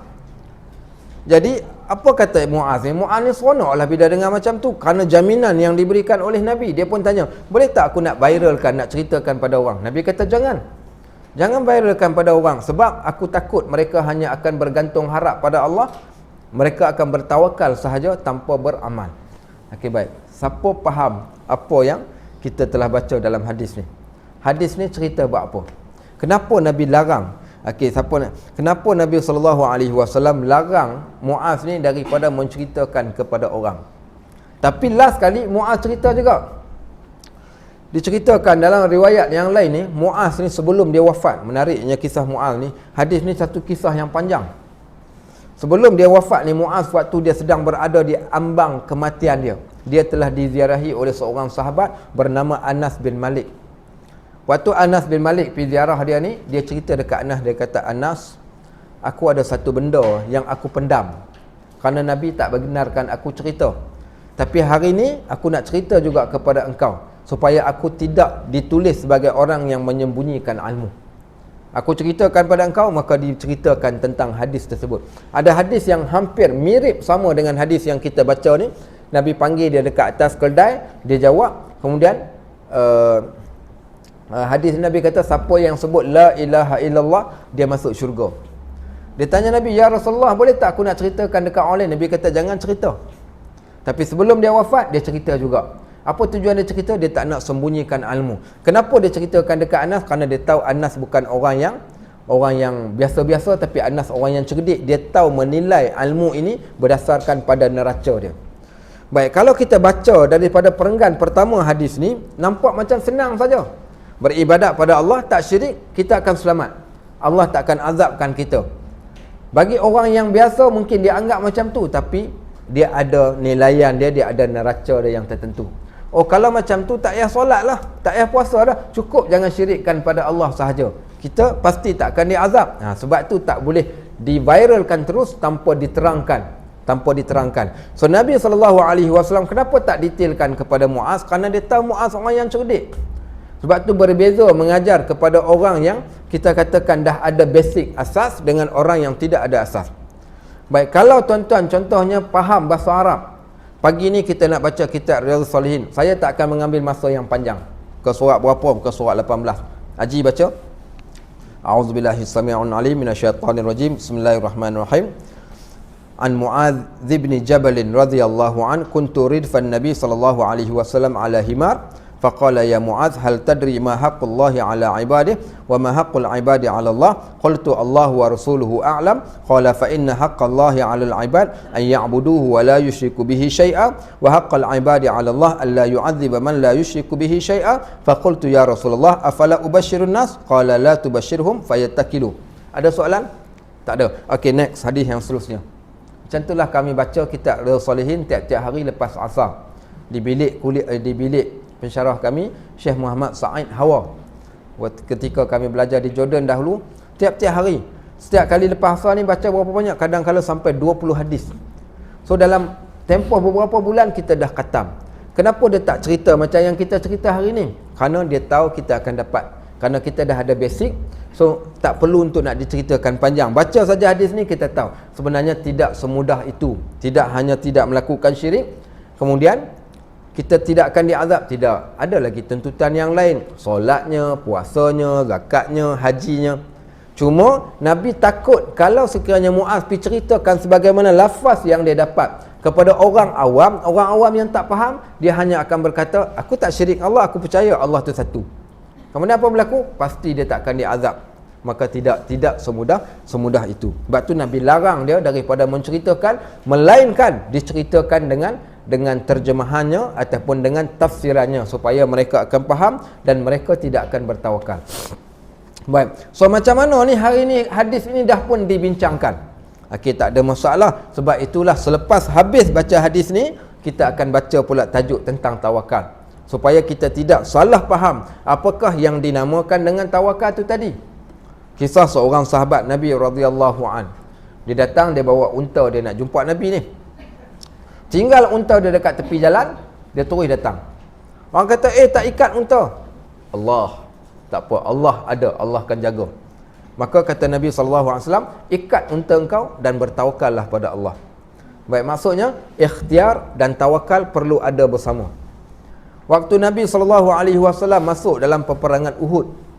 Jadi, apa kata Muaz ni? Muaz ni seronok lah bila dengar macam tu, kerana jaminan yang diberikan oleh Nabi. Dia pun tanya, boleh tak aku nak viralkan, nak ceritakan pada orang? Nabi kata, Jangan viralkan pada orang, sebab aku takut mereka hanya akan bergantung harap pada Allah. Mereka akan bertawakal sahaja tanpa beramal. Okey, baik. Siapa faham apa yang kita telah baca dalam hadis ni? Hadis ni cerita buat apa? Kenapa Nabi larang? Okey, kenapa Nabi SAW larang Muaz ni daripada menceritakan kepada orang? Tapi last kali Muaz cerita juga. Diceritakan dalam riwayat yang lain ni, Muaz ni sebelum dia wafat, menariknya kisah Muaz ni, hadis ni satu kisah yang panjang. Sebelum dia wafat ni, Muaz waktu dia sedang berada di ambang kematian dia telah diziarahi oleh seorang sahabat bernama Anas bin Malik. Waktu Anas bin Malik pergi ziarah dia ni, dia cerita dekat Anas, dia kata, Anas, aku ada satu benda yang aku pendam, kerana Nabi tak benarkan aku cerita. Tapi hari ni aku nak cerita juga kepada engkau, supaya aku tidak ditulis sebagai orang yang menyembunyikan ilmu. Aku ceritakan pada engkau, maka diceritakan tentang hadis tersebut. Ada hadis yang hampir mirip sama dengan hadis yang kita baca ni. Nabi panggil dia dekat atas keldai, dia jawab. Kemudian hadis Nabi kata, siapa yang sebut la ilaha illallah, dia masuk syurga. Dia tanya Nabi, ya Rasulullah, boleh tak aku nak ceritakan dekat orang lain? Nabi kata, jangan cerita. Tapi sebelum dia wafat, dia cerita juga. Apa tujuan dia cerita? Dia tak nak sembunyikan ilmu. Kenapa dia ceritakan dekat Anas? Kerana dia tahu Anas bukan orang yang biasa-biasa, tapi Anas orang yang cerdik. Dia tahu menilai ilmu ini berdasarkan pada neraca dia. Baik, kalau kita baca daripada perenggan pertama hadis ni, nampak macam senang saja. Beribadat pada Allah, tak syirik, kita akan selamat. Allah tak akan azabkan kita. Bagi orang yang biasa mungkin dia anggap macam tu, tapi dia ada nilaian dia ada neraca dia yang tertentu. Oh, kalau macam tu tak payah solat lah, tak payah puasa dah, cukup jangan syirikkan pada Allah sahaja. kita pasti tak akan diazab. Sebab tu tak boleh diviralkan terus tanpa diterangkan. So Nabi SAW kenapa tak detailkan kepada Muaz? Kerana dia tahu Muaz orang yang cerdik. Sebab tu berbeza mengajar kepada orang yang kita katakan dah ada basic asas dengan orang yang tidak ada asas. Baik, kalau tuan-tuan contohnya faham bahasa Arab, pagi ni kita nak baca kitab Riyadhus Salihin, saya tak akan mengambil masa yang panjang. Ke surat berapa? Ke surat 18. Haji baca. A'udzubillahi samii'un 'alim minasyaitonir rajim. Bismillahirrahmanirrahim. An Muadz bin Jabal radhiyallahu an kuntu ridfan Nabi sallallahu alaihi wasallam ala himar faqala ya Muadz hal tadri ma haqqullahi ala ibadihi wa ma haqqul ibadi ala Allah qultu Allahu wa rasuluhu a'lam qala fa inna haqqallahi ala al-ibad an ya'buduhu wa la yushriku bihi syai'a wa haqqul ibadi ala Allah an la yu'adziba man la yushriku bihi syai'a fa qultu ya Rasulullah afala ubashshirun nas qala la tubashshirhum fayattakilu. Ada soalan? Tak ada. Okey, next hadis yang seterusnya. Macam itulah kami baca kitab Riyadhus Salihin tiap-tiap hari lepas asar di bilik pensyarah kami Syekh Muhammad Sa'id Hawa. Ketika kami belajar di Jordan dahulu, tiap-tiap hari, setiap kali lepas asar ni baca berapa banyak? Kadang-kadang sampai 20 hadis. So dalam tempoh beberapa bulan kita dah khatam. Kenapa dia tak cerita macam yang kita cerita hari ni? Kerana dia tahu kita akan dapat. Kerana kita dah ada basic, so tak perlu untuk nak diceritakan panjang. Baca saja hadis ni kita tahu. Sebenarnya tidak semudah itu. Tidak hanya tidak melakukan syirik, kemudian kita tidak akan diazab. Tidak. Ada lagi tuntutan yang lain. Solatnya, puasanya, zakatnya, hajinya. Cuma Nabi takut kalau sekiranya Muaz pergi ceritakan sebagaimana lafaz yang dia dapat kepada orang awam yang tak faham, dia hanya akan berkata, aku tak syirik Allah, aku percaya Allah tu satu. Kemudian apa berlaku? Pasti dia tak akan diazab. Maka tidak semudah itu. Sebab tu Nabi larang dia daripada menceritakan, melainkan diceritakan dengan terjemahannya ataupun dengan tafsirannya, supaya mereka akan faham dan mereka tidak akan bertawakal. Baik. So macam mana ni hari ni hadis ini dah pun dibincangkan. Okey, tak ada masalah. Sebab itulah selepas habis baca hadis ni, kita akan baca pula tajuk tentang tawakal, supaya kita tidak salah faham apakah yang dinamakan dengan tawakal tu tadi. Kisah seorang sahabat Nabi radhiyallahu an. Dia datang, dia bawa unta, dia nak jumpa Nabi ni. Tinggal unta dia dekat tepi jalan, dia terus datang. Orang kata, tak ikat unta. Allah, tak apa, Allah ada, Allah akan jaga. Maka kata Nabi SAW, ikat unta engkau dan bertawakallah pada Allah. Baik, maksudnya ikhtiar dan tawakal perlu ada bersama. Waktu Nabi SAW masuk dalam peperangan Uhud,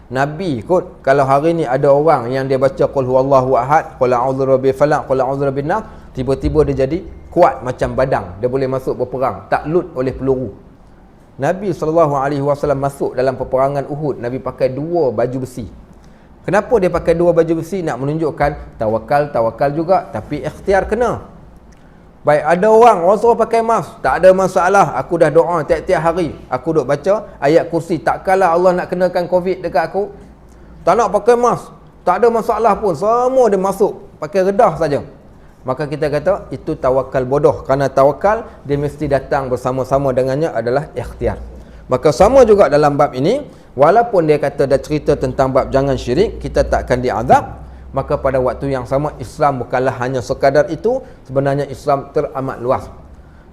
Nabi kot, kalau hari ni ada orang yang dia baca qul huwallahu ahad, qul a'udzu birabbil falaq, qul a'udzu birabbin nas, tiba-tiba dia jadi kuat macam badang, dia boleh masuk berperang, tak lut oleh peluru. Nabi SAW masuk dalam peperangan Uhud, Nabi pakai 2 baju besi. Kenapa dia pakai 2 baju besi? Nak menunjukkan tawakal juga, tapi ikhtiar kena. Baik, ada orang suruh pakai mask, tak ada masalah, aku dah doa tiap-tiap hari, aku duk baca ayat kursi, takkanlah Allah nak kenakan COVID dekat aku. Tak nak pakai mask, tak ada masalah pun, semua dia masuk pakai redah saja. Maka kita kata itu tawakal bodoh, kerana tawakal dia mesti datang bersama-sama dengannya adalah ikhtiar. Maka sama juga dalam bab ini, walaupun dia kata dah cerita tentang bab jangan syirik, kita tak akan diazab. Maka pada waktu yang sama, Islam bukanlah hanya sekadar itu. Sebenarnya Islam teramat luas.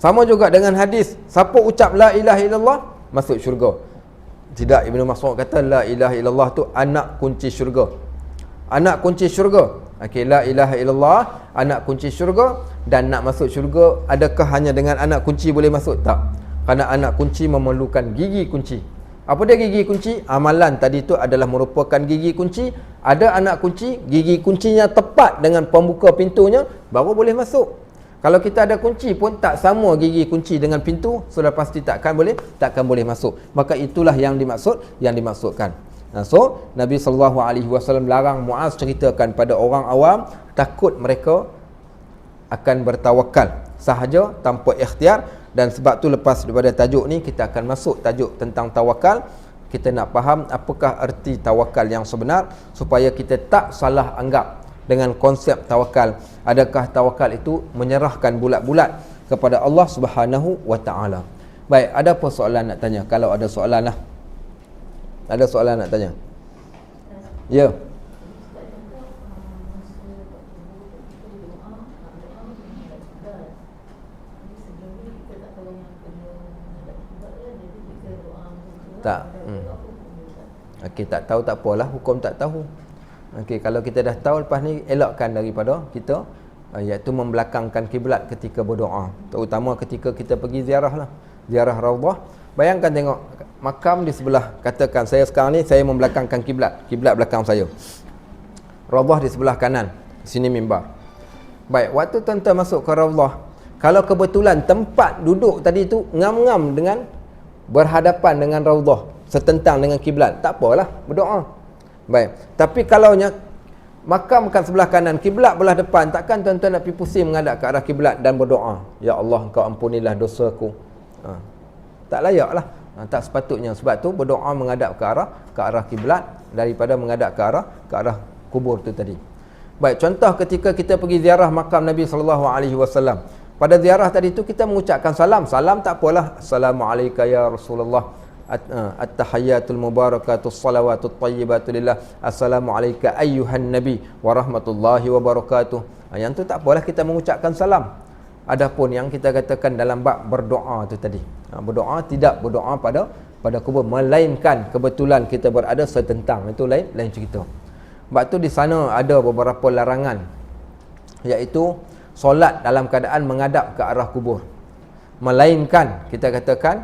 Sama juga dengan hadis, siapa ucap la ilaha illallah masuk syurga. Tidak, Ibnu Mas'ud kata la ilaha illallah tu anak kunci syurga. Anak kunci syurga. Okey, la ilaha illallah anak kunci syurga. Dan nak masuk syurga, adakah hanya dengan anak kunci boleh masuk? Tak. Kerana anak kunci memerlukan gigi kunci. Apa dia gigi kunci? Amalan tadi tu adalah merupakan gigi kunci. Ada anak kunci, gigi kuncinya tepat dengan pembuka pintunya, baru boleh masuk. Kalau kita ada kunci pun tak sama gigi kunci dengan pintu, sudah pasti takkan boleh masuk. Maka itulah yang dimaksudkan. So Nabi SAW larang Muaz ceritakan pada orang awam, takut mereka akan bertawakal sahaja tanpa ikhtiar. Dan sebab tu lepas daripada tajuk ni, kita akan masuk tajuk tentang tawakal. Kita nak faham apakah erti tawakal yang sebenar, supaya kita tak salah anggap dengan konsep tawakal. Adakah tawakal itu menyerahkan bulat-bulat kepada Allah Subhanahu wa taala? Baik, ada apa soalan nak tanya? Kalau ada soalan lah. Ada soalan nak tanya? Ya. Tak. Okey, tak tahu tak apalah, hukum tak tahu. Okey, kalau kita dah tahu, lepas ni elakkan daripada kita iaitu membelakangkan kiblat ketika berdoa, terutama ketika kita pergi ziarah lah, ziarah Raudhah. Bayangkan tengok makam di sebelah, katakan saya sekarang ni saya membelakangkan kiblat, kiblat belakang saya, Raudhah di sebelah kanan, sini mimbar. Baik, waktu tuan-tuan masuk ke Raudhah, kalau kebetulan tempat duduk tadi tu ngam-ngam dengan berhadapan dengan Raudhah, setentang dengan kiblat, tak apalah, berdoa. Baik, tapi kalaunya makam kan sebelah kanan, kiblat belah depan, takkan tuan-tuan nak pergi pusing menghadap ke arah kiblat dan berdoa, ya Allah engkau ampunilah dosaku. Tak layaklah. Tak sepatutnya. Sebab tu berdoa menghadap ke arah kiblat daripada menghadap ke arah kubur tu tadi. Baik, contoh ketika kita pergi ziarah makam Nabi SAW. Pada ziarah tadi tu kita mengucapkan salam. Salam tak apalah, Assalamualaikum ya Rasulullah, at-tahiyyatul mubarakatus salawatut tayyibatu lillah, Assalamualaikum ayyuhan nabi wa rahmatullahi wa barakatuh. Yang tu tak apalah, kita mengucapkan salam. Adapun yang kita katakan dalam bab berdoa tu tadi, berdoa tidak berdoa pada kubur, melainkan kebetulan kita berada setentang, itu lain cerita. Sebab tu di sana ada beberapa larangan, iaitu solat dalam keadaan menghadap ke arah kubur, melainkan kita katakan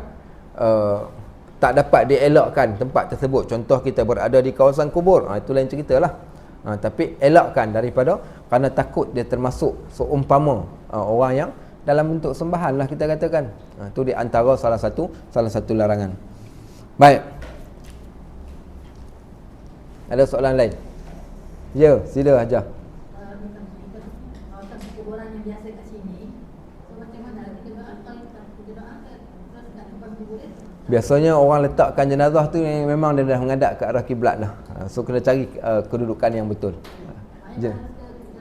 tak dapat dielakkan tempat tersebut. Contoh kita berada di kawasan kubur, itu lain ceritalah. Tapi elakkan daripada, kerana takut dia termasuk seumpama orang yang dalam bentuk sembahan lah kita katakan. Itu di antara salah satu larangan. Baik, ada soalan lain? Ya, sila aja. Biasanya orang letakkan jenazah tu memang dia dah menghadap ke arah kiblat lah. So kena cari kedudukan yang betul.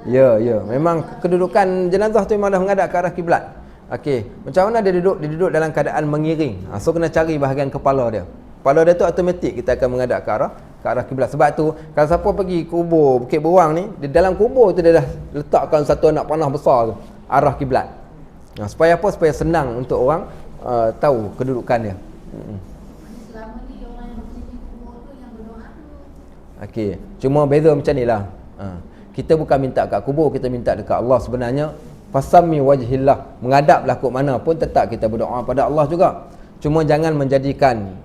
Ya, memang kedudukan jenazah tu memang dah menghadap ke arah kiblat. Okey, macam mana dia duduk? Dia duduk dalam keadaan mengiring. So kena cari bahagian kepala dia. Kepala dia tu automatik kita akan menghadap ke arah kiblat. Sebab tu kalau siapa pergi kubur Bukit Beruang ni, di dalam kubur tu dia dah letakkan satu anak panah besar tu arah kiblat. Supaya apa? Supaya senang untuk orang tahu kedudukan dia. Selama ni orang yang pergi kubur tu yang berdoa tu. Okey, cuma beza macam nilah. Kita bukan minta kat kubur, kita minta dekat Allah. Sebenarnya fasammi wajhillah, menghadaplah ke mana pun tetap kita berdoa pada Allah juga. Cuma jangan menjadikan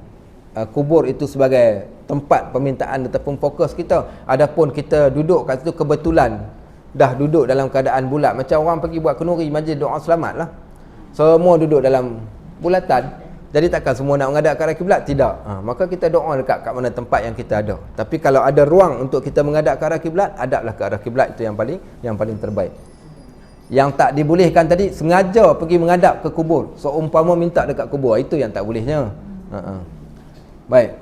kubur itu sebagai tempat permintaan ataupun fokus kita. Adapun kita duduk kat situ kebetulan dah duduk dalam keadaan bulat, macam orang pergi buat kenduri majlis doa selamat lah, semua duduk dalam bulatan. Jadi takkan semua nak menghadap ke arah kiblat? Tidak. Maka kita doa dekat kat mana tempat yang kita ada. Tapi kalau ada ruang untuk kita menghadap ke arah kiblat, hadaplah ke arah kiblat. Itu yang paling terbaik. Yang tak dibolehkan tadi, sengaja pergi menghadap ke kubur, seumpama minta dekat kubur, itu yang tak bolehnya. Baik.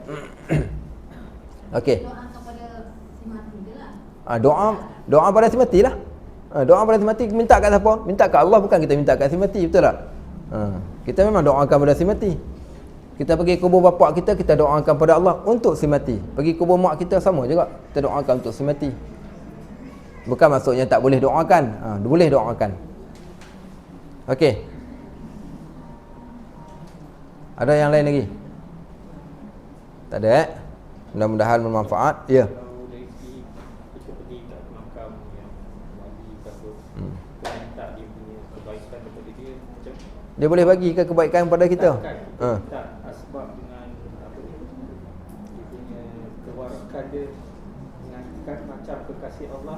Okey. Doa kepada si mati je lah. Doa pada si mati lah. Doa pada si mati minta kat siapa? Minta kat Allah, bukan kita minta kat si mati, betul tak? Kita memang doakan pada si mati. Kita pergi kubur bapak kita, kita doakan pada Allah untuk si mati. Pergi kubur mak kita sama juga, kita doakan untuk si mati. Bukan maksudnya tak boleh doakan, boleh doakan. Okey. Ada yang lain lagi? Tak ada Mudah-mudahan bermanfaat. Ya. Dia boleh bagi ke kebaikan kepada kita? Tak asbab dengan apa ni? Dia punya kewarakan dia dengan macam kekasih Allah.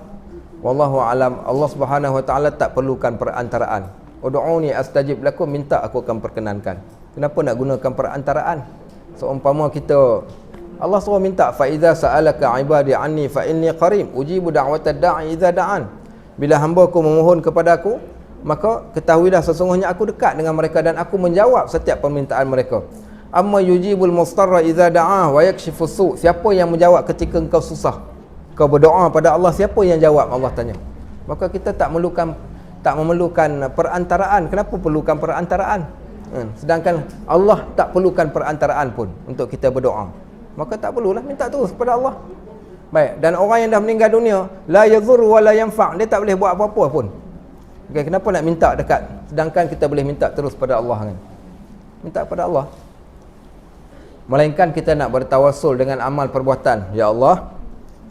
Wallahu alam. Allah Subhanahu Wa Taala tak perlukan perantaraan. Ud'uni astajib lakum, minta aku akan perkenankan. Kenapa nak gunakan perantaraan? Seumpama kita, Allah suruh minta, fa iza sa'alaka ibadi anni fa inni qarib ujibu da'watad da'i idza da'an. Bila hamba-Ku memohon kepadaku, maka ketahuilah sesungguhnya aku dekat dengan mereka dan aku menjawab setiap permintaan mereka. Amma yujibul mustarra idza da'a wa yakshifus su'. Siapa yang menjawab ketika engkau susah? Kau berdoa pada Allah, siapa yang jawab? Allah tanya. Maka kita tak memerlukan perantaraan. Kenapa perlukan perantaraan? Sedangkan Allah tak perlukan perantaraan pun untuk kita berdoa. Maka tak perlulah, minta terus kepada Allah. Baik, dan orang yang dah meninggal dunia, la yadhur wa la yanfa', dia tak boleh buat apa-apa pun. Okay, kenapa nak minta dekat? Sedangkan kita boleh minta terus pada Allah kan. Minta pada Allah. Melainkan kita nak bertawassul dengan amal perbuatan. Ya Allah,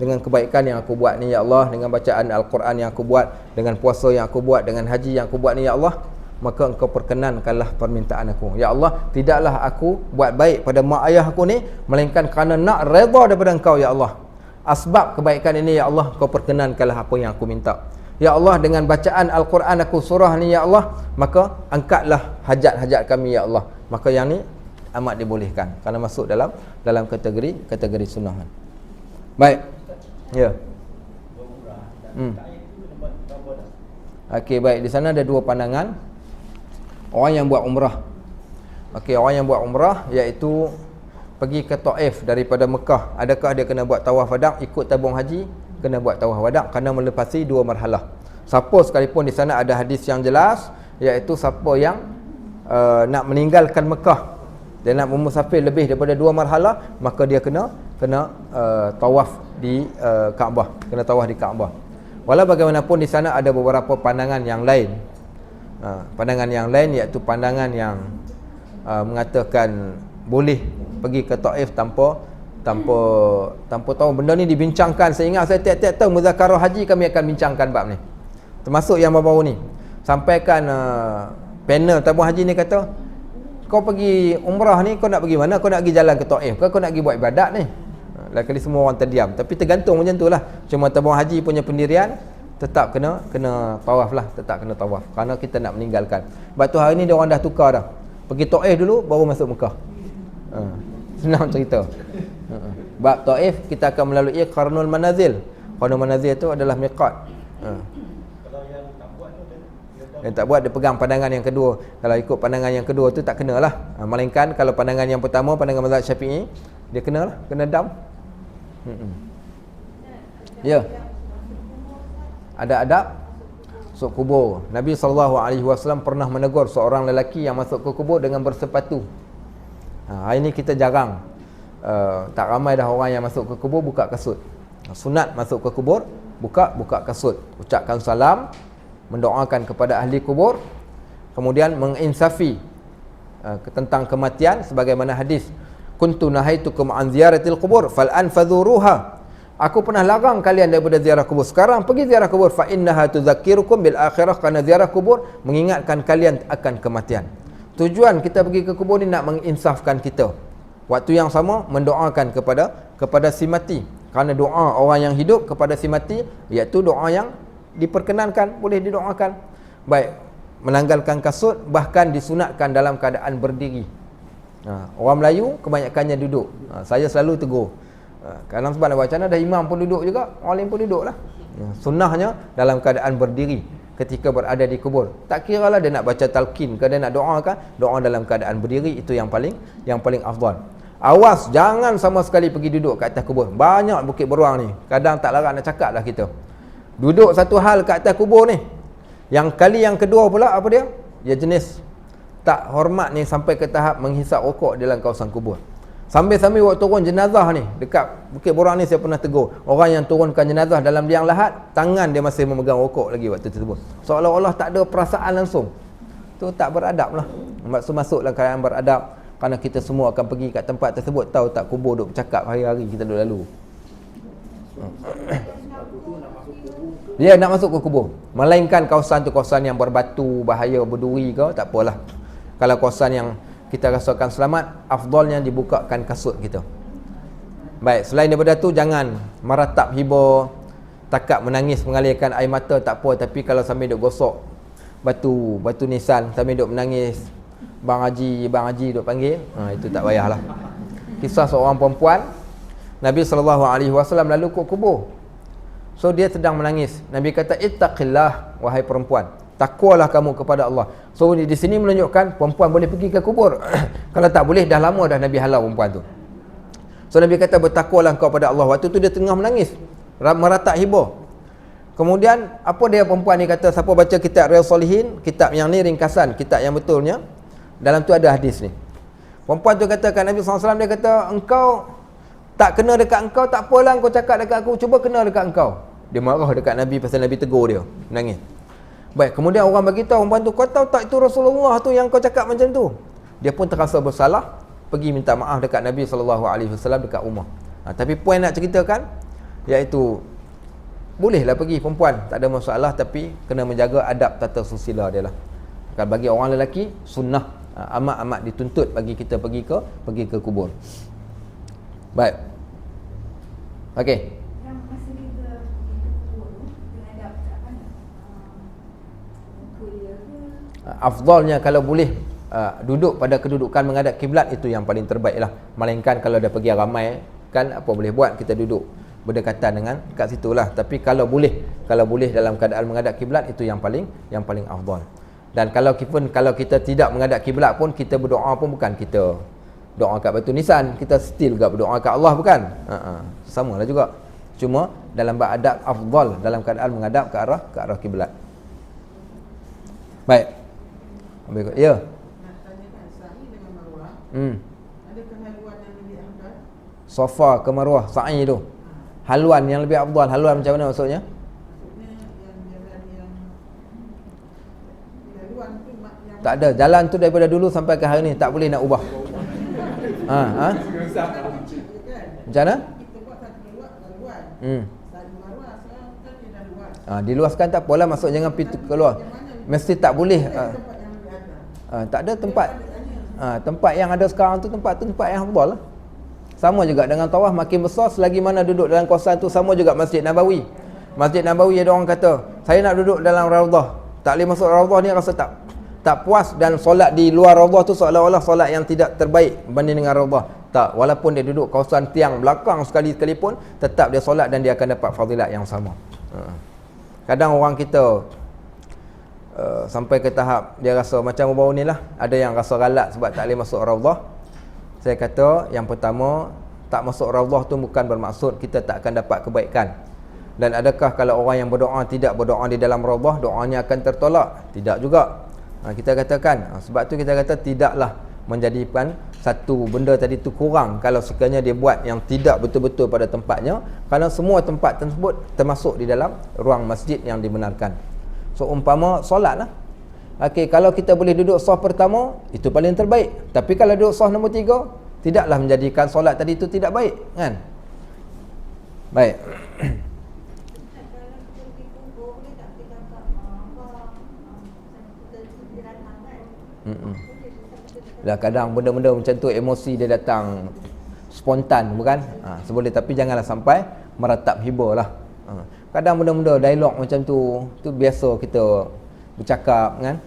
dengan kebaikan yang aku buat ni ya Allah, dengan bacaan Al-Quran yang aku buat, dengan puasa yang aku buat, dengan haji yang aku buat ni ya Allah, maka engkau perkenankanlah permintaan aku. Ya Allah, tidaklah aku buat baik pada mak ayah aku ni melainkan kerana nak redha daripada engkau ya Allah. Asbab kebaikan ini ya Allah, kau perkenankanlah apa yang aku minta. Ya Allah, dengan bacaan Al-Quran aku surah ni ya Allah, maka angkatlah hajat-hajat kami ya Allah. Maka yang ni amat dibolehkan kerana masuk dalam kategori sunnah. Baik. Ya. Okey, baik, di sana ada dua pandangan. Orang yang buat umrah. Okey, orang yang buat umrah iaitu pergi ke Taif daripada Mekah, adakah dia kena buat tawaf wada', ikut tabung haji, kena buat tawaf wada' kerana melepasi dua marhalah. Siapa sekalipun di sana ada hadis yang jelas, iaitu siapa yang nak meninggalkan Mekah, dia nak bermusafir lebih daripada dua marhalah, maka dia kena tawaf di Kaabah, kena tawaf di Kaabah. Walau bagaimanapun di sana ada beberapa pandangan yang lain. Pandangan yang lain iaitu pandangan yang mengatakan boleh pergi ke Taif tanpa tahu. Benda ni dibincangkan. Saya ingat saya tiap-tiap tahun muzakarah haji kami akan bincangkan bab ni. Termasuk yang baru-baru ni. Sampaikan panel tabung haji ni kata, kau pergi umrah ni kau nak pergi mana? Kau nak pergi jalan ke Taif ke kau nak pergi buat ibadat ni? Lah kali semua orang terdiam. Tapi tergantung macam tu lah. Cuma tabung haji punya pendirian tetap kena tawaf lah, tetap kena tawaf kerana kita nak meninggalkan. Sebab tu hari ni dia orang dah tukar dah. Pergi Taif dulu baru masuk Mekah. Senang cerita. Bab Taif kita akan melalui Qarnul Manazil. Qarnul Manazil tu adalah miqat. Kalau yang tak buat tu Yang tak buat dia pegang pandangan yang kedua. Kalau ikut pandangan yang kedua tu tak kenalah. Melainkan kalau pandangan yang pertama, pandangan mazhab Syafi'i, dia kenalah, kena dam. Ya. Ada adab masuk kubur. Nabi SAW pernah menegur seorang lelaki yang masuk ke kubur dengan bersepatu. Hari ni kita jarang, tak ramai dah orang yang masuk ke kubur buka kasut. Sunat masuk ke kubur buka kasut, ucapkan salam, mendoakan kepada ahli kubur, kemudian menginsafi tentang kematian sebagaimana hadis, kuntu nahaitukum an ziyaratil qubur fal anfadhuruha. Aku pernah larang kalian daripada ziarah kubur, sekarang pergi ziarah kubur, fa innaha tudzakirukum bil akhirah, kerana ziarah kubur mengingatkan kalian akan kematian. Tujuan kita pergi ke kubur ni nak menginsafkan kita. Waktu yang sama mendoakan kepada si mati. Kerana doa orang yang hidup kepada si mati iaitu doa yang diperkenankan, boleh didoakan. Baik, menanggalkan kasut, bahkan disunatkan dalam keadaan berdiri. Orang Melayu kebanyakannya duduk. Saya selalu tegur. Kerana sebab nak baca dah imam pun duduk juga, orang lain pun duduklah. Sunnahnya dalam keadaan berdiri ketika berada di kubur. Tak kiralah dia nak baca talqin ke dia nak doa ke, doa dalam keadaan berdiri itu yang paling afdal. Awas jangan sama sekali pergi duduk kat atas kubur. Banyak bukit beruang ni, kadang tak larat nak cakap dah kita. Duduk satu hal kat atas kubur ni. Yang kali yang kedua pula apa dia? Ya jenis tak hormat ni sampai ke tahap menghisap rokok dalam kawasan kubur. Sambil-sambil waktu turun jenazah ni dekat bukit beruang ni, saya pernah tegur orang yang turunkan jenazah dalam liang lahat, tangan dia masih memegang rokok lagi waktu tersebut, seolah-olah tak ada perasaan langsung. Tu tak beradab lah. Masuklah keadaan beradab, kerana kita semua akan pergi kat tempat tersebut. Tahu tak kubur duk bercakap hari-hari kita duk lalu. Dia nak masuk ke kubur, melainkan kawasan tu kawasan yang berbatu, bahaya, berduri ke, tak apalah. Kalau kawasan yang kita rasakan selamat, afdalnya dibukakan kasut kita. Baik, selain daripada tu jangan meratap hibah, takak menangis mengalirkan air mata, tak apa. Tapi kalau sambil duk gosok batu nisan sambil duk menangis, Bang Haji duk panggil, itu tak payahlah. Kisah seorang perempuan, Nabi SAW lalu ke kubur. So dia sedang menangis. Nabi kata, ittaqillah wahai perempuan, takwalah kamu kepada Allah. So di sini menunjukkan perempuan boleh pergi ke kubur. Kalau tak boleh, dah lama dah Nabi halau perempuan tu. So Nabi kata, bertakwalah kau pada Allah. Waktu tu dia tengah menangis, meratap hibah. Kemudian apa dia perempuan ni kata, siapa baca kitab Riyadhus Shalihin, kitab yang ni ringkasan, kitab yang betulnya, dalam tu ada hadis ni. Perempuan tu kata kat Nabi SAW, dia kata, engkau Tak kena dekat engkau, tak apalah kau cakap dekat aku, cuba kena dekat engkau. Dia marah dekat Nabi pasal Nabi tegur dia, nangis. Baik, kemudian orang bagi tahu perempuan tu, kau tahu tak itu Rasulullah tu yang kau cakap macam tu. Dia pun terasa bersalah, pergi minta maaf dekat Nabi SAW dekat rumah. Tapi poin nak ceritakan iaitu bolehlah pergi perempuan, tak ada masalah, tapi kena menjaga adab tata susila dia lah. Kalau bagi orang lelaki sunnah, amat-amat dituntut bagi kita pergi ke kubur. Baik. Okey. Yang masa kita pergi ke kubur tu, dengan adab tak kan? Muka dia ke? Afdalnya kalau boleh duduk pada kedudukan menghadap kiblat, itu yang paling terbaik lah. Melainkan kalau dah pergi ramai, kan apa boleh buat, kita duduk berdekatan dengan kat situlah. Tapi kalau boleh dalam keadaan menghadap kiblat, itu yang paling afdal. Dan kalau kita tidak menghadap kiblat pun, kita berdoa pun bukan kita doa kat batu nisan, kita still juga berdoa kat Allah, bukan? Samalah juga. Cuma dalam beradab afdal dalam keadaan menghadap ke arah kiblat. Baik. Ya. Nak tanyakan sa'i dengan marwah. Adakah haluan yang lebih afdal? Safa ke Marwah, sa'i tu. Haluan yang lebih afdal. Haluan macam mana maksudnya? Maksudnya yang jalan yang haluan tu yang Tak ada. Jalan tu daripada dulu sampai ke hari ni tak boleh nak ubah. kan? Macam mana? Kita buat satu haluan. Satu marwah sekarang kan dia dah luas. Diluaskan tak apalah, masuk jangan pergi keluar. Mesti tak boleh. Tempat yang lebih afdal. Tak ada tempat. Tempat yang ada sekarang tu tempat yang afdal lah. Sama juga dengan tawaf, makin besar selagi mana duduk dalam kawasan tu. Sama juga Masjid Nabawi. Masjid Nabawi ada orang kata, saya nak duduk dalam Raudhah, tak boleh masuk Raudhah ni, rasa tak puas, dan solat di luar Raudhah tu seolah-olah solat yang tidak terbaik berbanding dengan Raudhah. Tak, walaupun dia duduk kawasan tiang belakang sekalipun, tetap dia solat dan dia akan dapat fadilat yang sama. Kadang orang kita sampai ke tahap dia rasa macam baru ni lah, ada yang rasa galak sebab tak boleh masuk Raudhah. Saya kata yang pertama, tak masuk Raudhah tu bukan bermaksud kita tak akan dapat kebaikan. Dan adakah kalau orang yang berdoa tidak berdoa di dalam Raudhah, doanya akan tertolak? Tidak juga. Kita katakan, sebab tu kita kata tidaklah menjadikan satu benda tadi tu kurang kalau sekiranya dia buat yang tidak betul-betul pada tempatnya, kerana semua tempat tersebut termasuk di dalam ruang masjid yang dibenarkan. So umpama solat lah, okey, kalau kita boleh duduk saf pertama, itu paling terbaik. Tapi kalau duduk saf nombor 3, tidaklah menjadikan solat tadi itu tidak baik, kan? Baik. Dah kadang benda-benda macam tu emosi dia datang spontan, bukan? Seboleh, tapi janganlah sampai meratap hibur lah. Kadang benda-benda dialog macam tu biasa kita bercakap, kan?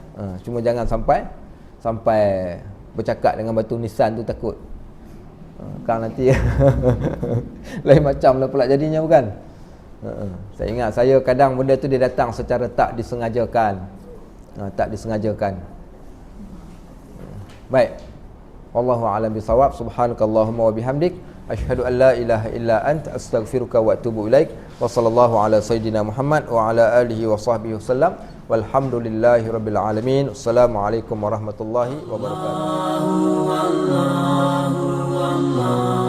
Cuma jangan sampai bercakap dengan batu nisan tu, takut kan nanti lain macam lah pula jadinya, bukan? Saya ingat saya kadang benda tu dia datang secara tak disengajakan. Baik. Wallahu a'lam bisawab. Subhanakallahumma wa bihamdik, asyhadu an la ilaha illa anta, astaghfiruka wa atubu ilaik. Wa sallallahu ala sayidina Muhammad wa ala alihi wa sahbihi wasallam. Walhamdulillahi rabbil alamin. Assalamualaikum warahmatullahi wabarakatuh.